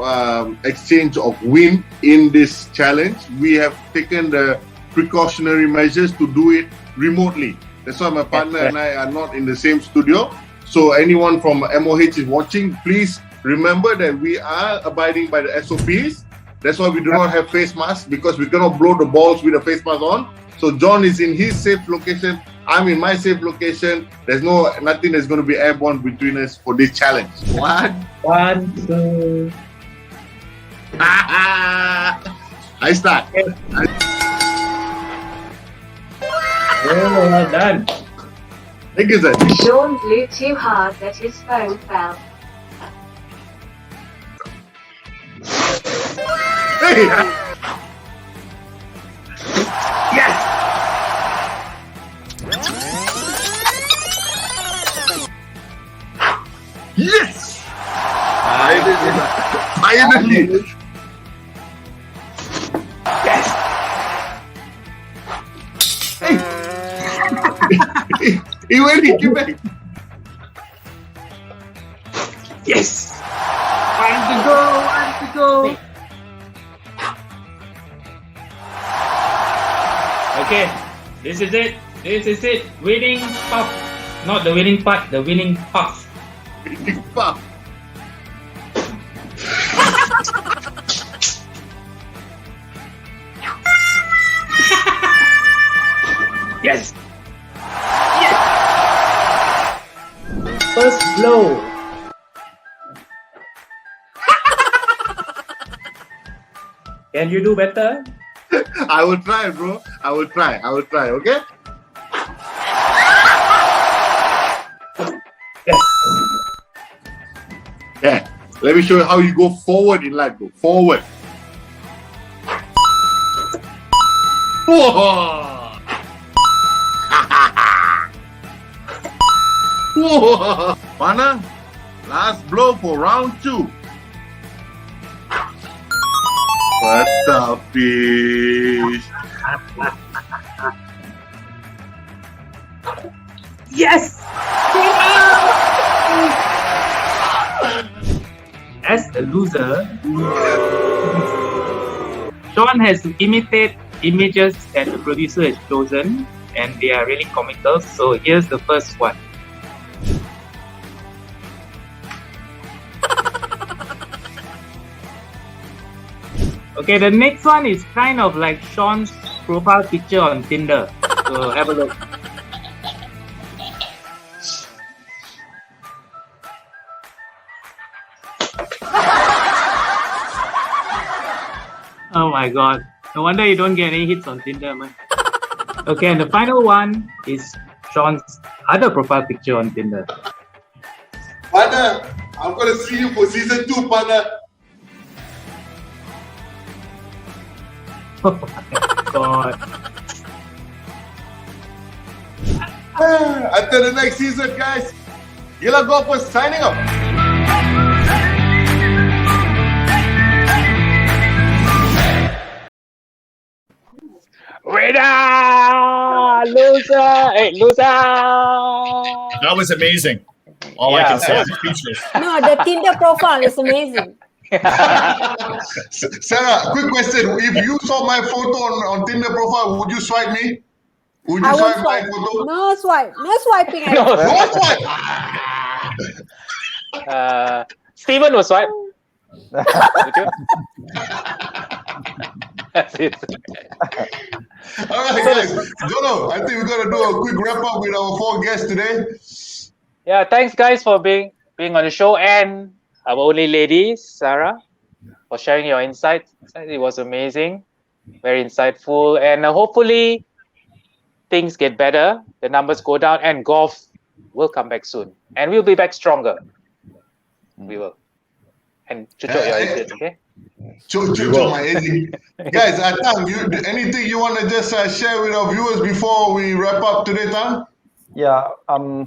exchange of wind in this challenge, we have taken the precautionary measures to do it remotely. That's why my partner and I are not in the same studio. So anyone from MOH is watching, please remember that we are abiding by the SOPs. That's why we do not have face masks, because we cannot blow the balls with a face mask on. So John is in his safe location. I'm in my safe location. There's nothing that's going to be airborne between us for this challenge. One, two. I start. Oh, well done. Thank you, sir. Sean blew too hard that his phone fell. Hey! Yes! Yes! Finally! Yes! He went, he came back. Yes! One to go! Okay, this is it. This is it. Winning puff. Not the winning putt, the winning puff. Winning puff. Yes! Yes! First blow. Can you do better? I will try, bro. I will try, okay? Yes. Yeah. Let me show you how you go forward in life, bro. Forward. Whoa. Whoa. Mana, last blow for round 2. What the fish? Yes! As the loser. Sean has to imitate images that the producer has chosen, and they are really comical. So here's the first one. Okay, the next one is kind of like Sean's profile picture on Tinder. So have a look. Oh my god. No wonder you don't get any hits on Tinder, man. Okay, and the final one is Sean's other profile picture on Tinder. Partner, I'm gonna see you for season 2, partner. Oh my god. Until the next season, guys. Gila Golfers signing off. Winner! Loser! Hey, loser! That was amazing. All I can say is speechless. No, the Tinder profile is amazing. Sarah, quick question. If you saw my photo on Tinder profile, would you swipe me? Would you I swipe won't my swipe. photo? No swipe. No swiping. No swipe. Steven will swipe. Would you? That's it. All right, guys. Jono, I think we're gonna do a quick wrap up with our 4 guests today. Yeah, thanks guys for being on the show, and our only lady, Sarah, for sharing your insights. It was amazing, very insightful, and hopefully things get better, the numbers go down, and golf will come back soon, and we'll be back stronger. We will. And Chucho, your exit, okay? Chucho, my exit. Guys, Tan, anything you want to just share with our viewers before we wrap up today, Tan? Yeah,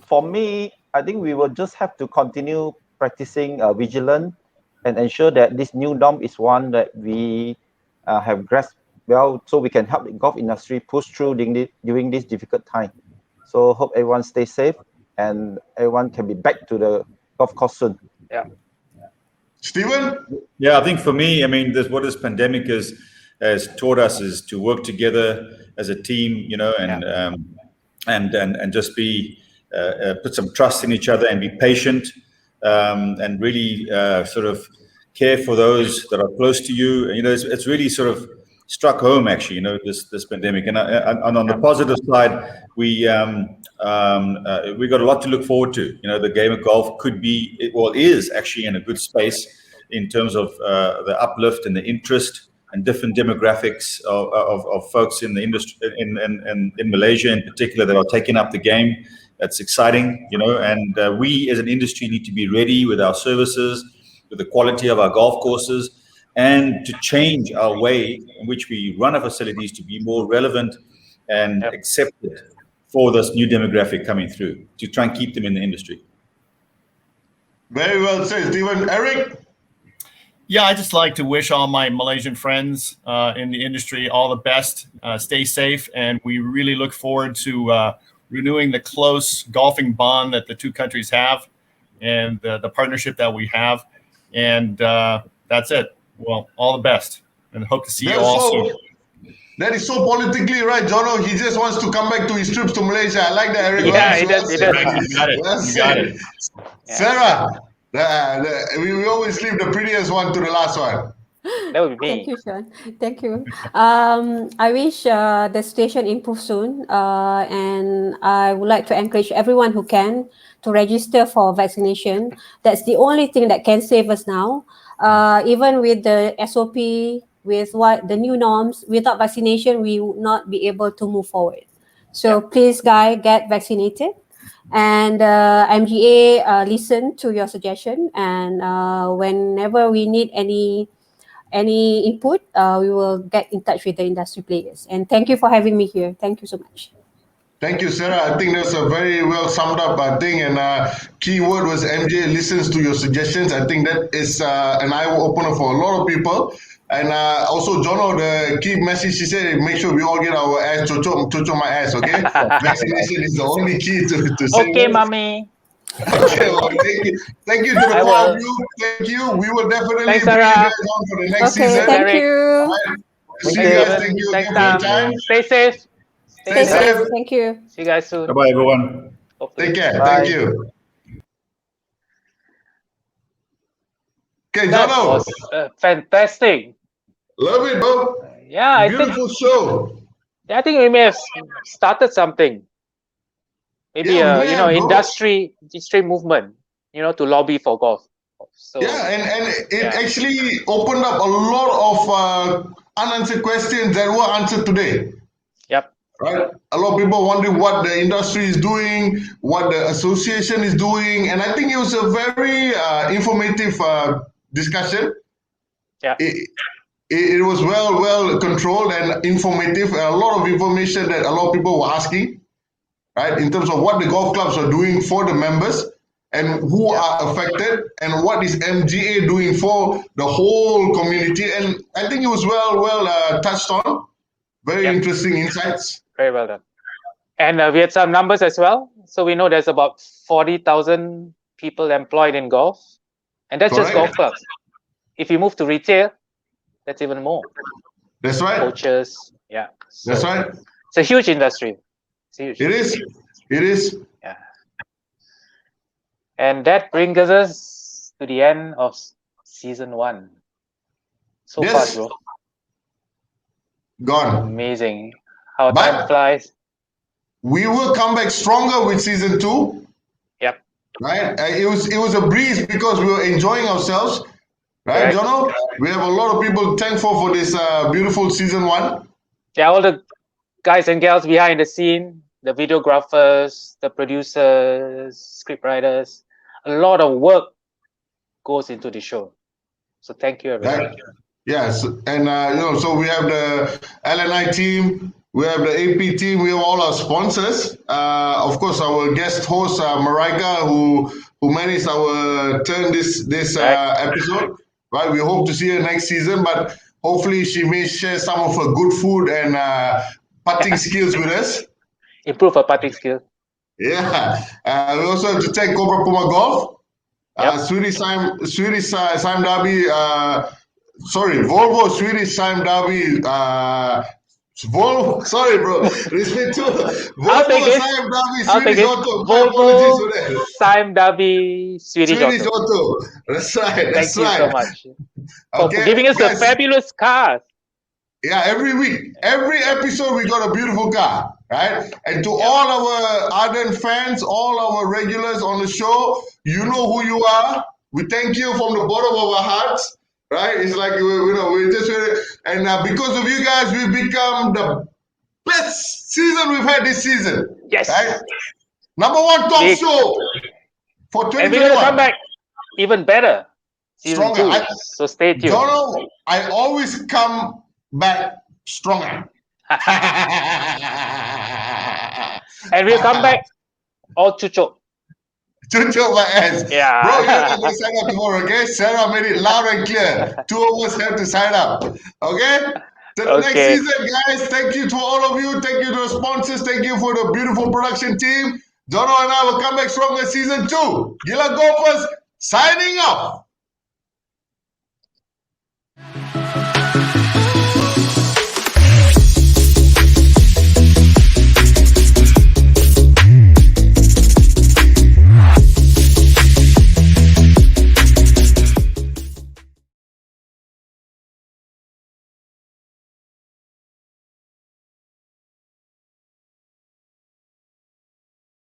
for me, I think we will just have to continue practicing vigilant and ensure that this new norm is one that we have grasped well, so we can help the golf industry push through during this difficult time. So hope everyone stays safe and everyone can be back to the golf course soon. Yeah. Stephen? Yeah, I think for me, I mean, what this pandemic has taught us is to work together as a team, you know, and just be put some trust in each other and be patient, and really sort of care for those that are close to you. You know, it's really sort of struck home, actually, you know, this pandemic. And on the positive side, we got a lot to look forward to. You know, the game of golf is actually in a good space in terms of the uplift and the interest and different demographics of folks in the industry, in Malaysia in particular, that are taking up the game. That's exciting, you know, and we as an industry need to be ready with our services, with the quality of our golf courses, and to change our way in which we run our facilities to be more relevant and accepted for this new demographic coming through, to try and keep them in the industry. Very well said, Stephen. Eric? Yeah, I just like to wish all my Malaysian friends in the industry all the best. Stay safe, and we really look forward to renewing the close golfing bond that the two countries have, and the partnership that we have. And that's it. Well, all the best, and hope to see you all soon. That is so politically right, Jono. He just wants to come back to his trips to Malaysia. I like that, Eric. Yeah, he does. You got it. You got it. Sarah, we always leave the prettiest one to the last one. That would be me. Thank you, Sean. Thank you. I wish the station improves soon, and I would like to encourage everyone who can to register for vaccination. That's the only thing that can save us now. Even with the SOP, with the new norms, without vaccination, we would not be able to move forward. So please, guys, get vaccinated. And MGA, listen to your suggestion. And whenever we need any input, we will get in touch with the industry players. And thank you for having me here. Thank you so much. Thank you, Sarah. I think that's a very well summed up thing. And key word was MJ listens to your suggestions. I think that is an eye-opener for a lot of people. And also, Jono, the key message she said, make sure we all get our ass, chocho my ass, okay? Vaccination is the only key to save Okay, us. mommy. Okay, well, thank you to the four of you. Thank you. We will definitely bring you guys on for the next season. Thank you. See you guys. Thank you again for your time. Stay safe. Stay safe. Thank you. See you guys soon. Bye-bye, everyone. Hopefully. Take care. Bye. Thank you. Okay, That Jono. was fantastic. Love it, bro. Yeah, I think Beautiful show. I think we may have started something. Maybe Yeah, we may have, bro. industry movement, to lobby for golf. So Yeah, and it actually opened up a lot of unanswered questions that were answered today. Yep. Right? A lot of people wondering what the industry is doing, what the association is doing, and I think it was a very informative discussion. Yeah. It was well controlled and informative. A lot of information that a lot of people were asking, right, in terms of what the golf clubs are doing for the members and who are affected and what is MGA doing for the whole community. And I think it was well touched on. Very interesting insights. Very well done. And we had some numbers as well. So we know there's about 40,000 people employed in golf, and that's just golf clubs. If you move to retail, that's even more. That's right. Coaches, yeah. So that's right. It's a huge industry. It's huge. It is. It is. Yeah. And that brings us to the end of season 1. So fast, bro. Gone. Amazing how time flies. We will come back stronger with season 2. Yep. Right. It was a breeze because we were enjoying ourselves. Right, Jono? We have a lot of people thankful for this beautiful season 1. Yeah, all the guys and gals behind the scene, the videographers, the producers, scriptwriters, a lot of work goes into the show. So thank you, everyone. Yes, and so we have the LNI team, we have the AP team, we have all our sponsors. Of course, our guest host Marika, who managed our turn this episode. Right, we hope to see her next season, but hopefully she may share some of her good food and putting skills with us. Improve her putting skills. Yeah. We also have to thank Cobra Puma Golf, Swedish Sime Derby, Volvo Swedish Sime Derby, Volvo, sorry bro, respect to Volvo Sime Derby Swedish Auto. Volvo Sime Derby Swedish Auto. That's right. Thank you so much for giving us a fabulous car. Yeah, every week, every episode, we got a beautiful car, right? And to all our ardent fans, all our regulars on the show, you know who you are. We thank you from the bottom of our hearts, right? It's like, we're just, and because of you guys, we've become the best season we've had this season. Yes. Right? Number 1 talk show for 2021. And we're going to come back even better. Stronger. So stay tuned. Jono, I always come back stronger. And we'll come back all chucho. Chucho my ass. Yeah. Bro, you have to sign up tomorrow, okay? Sarah made it loud and clear. 2 of us have to sign up. Okay? Till next season, guys. Thank you to all of you. Thank you to the sponsors. Thank you for the beautiful production team. Jono and I will come back stronger season 2. Gila Golfers signing off.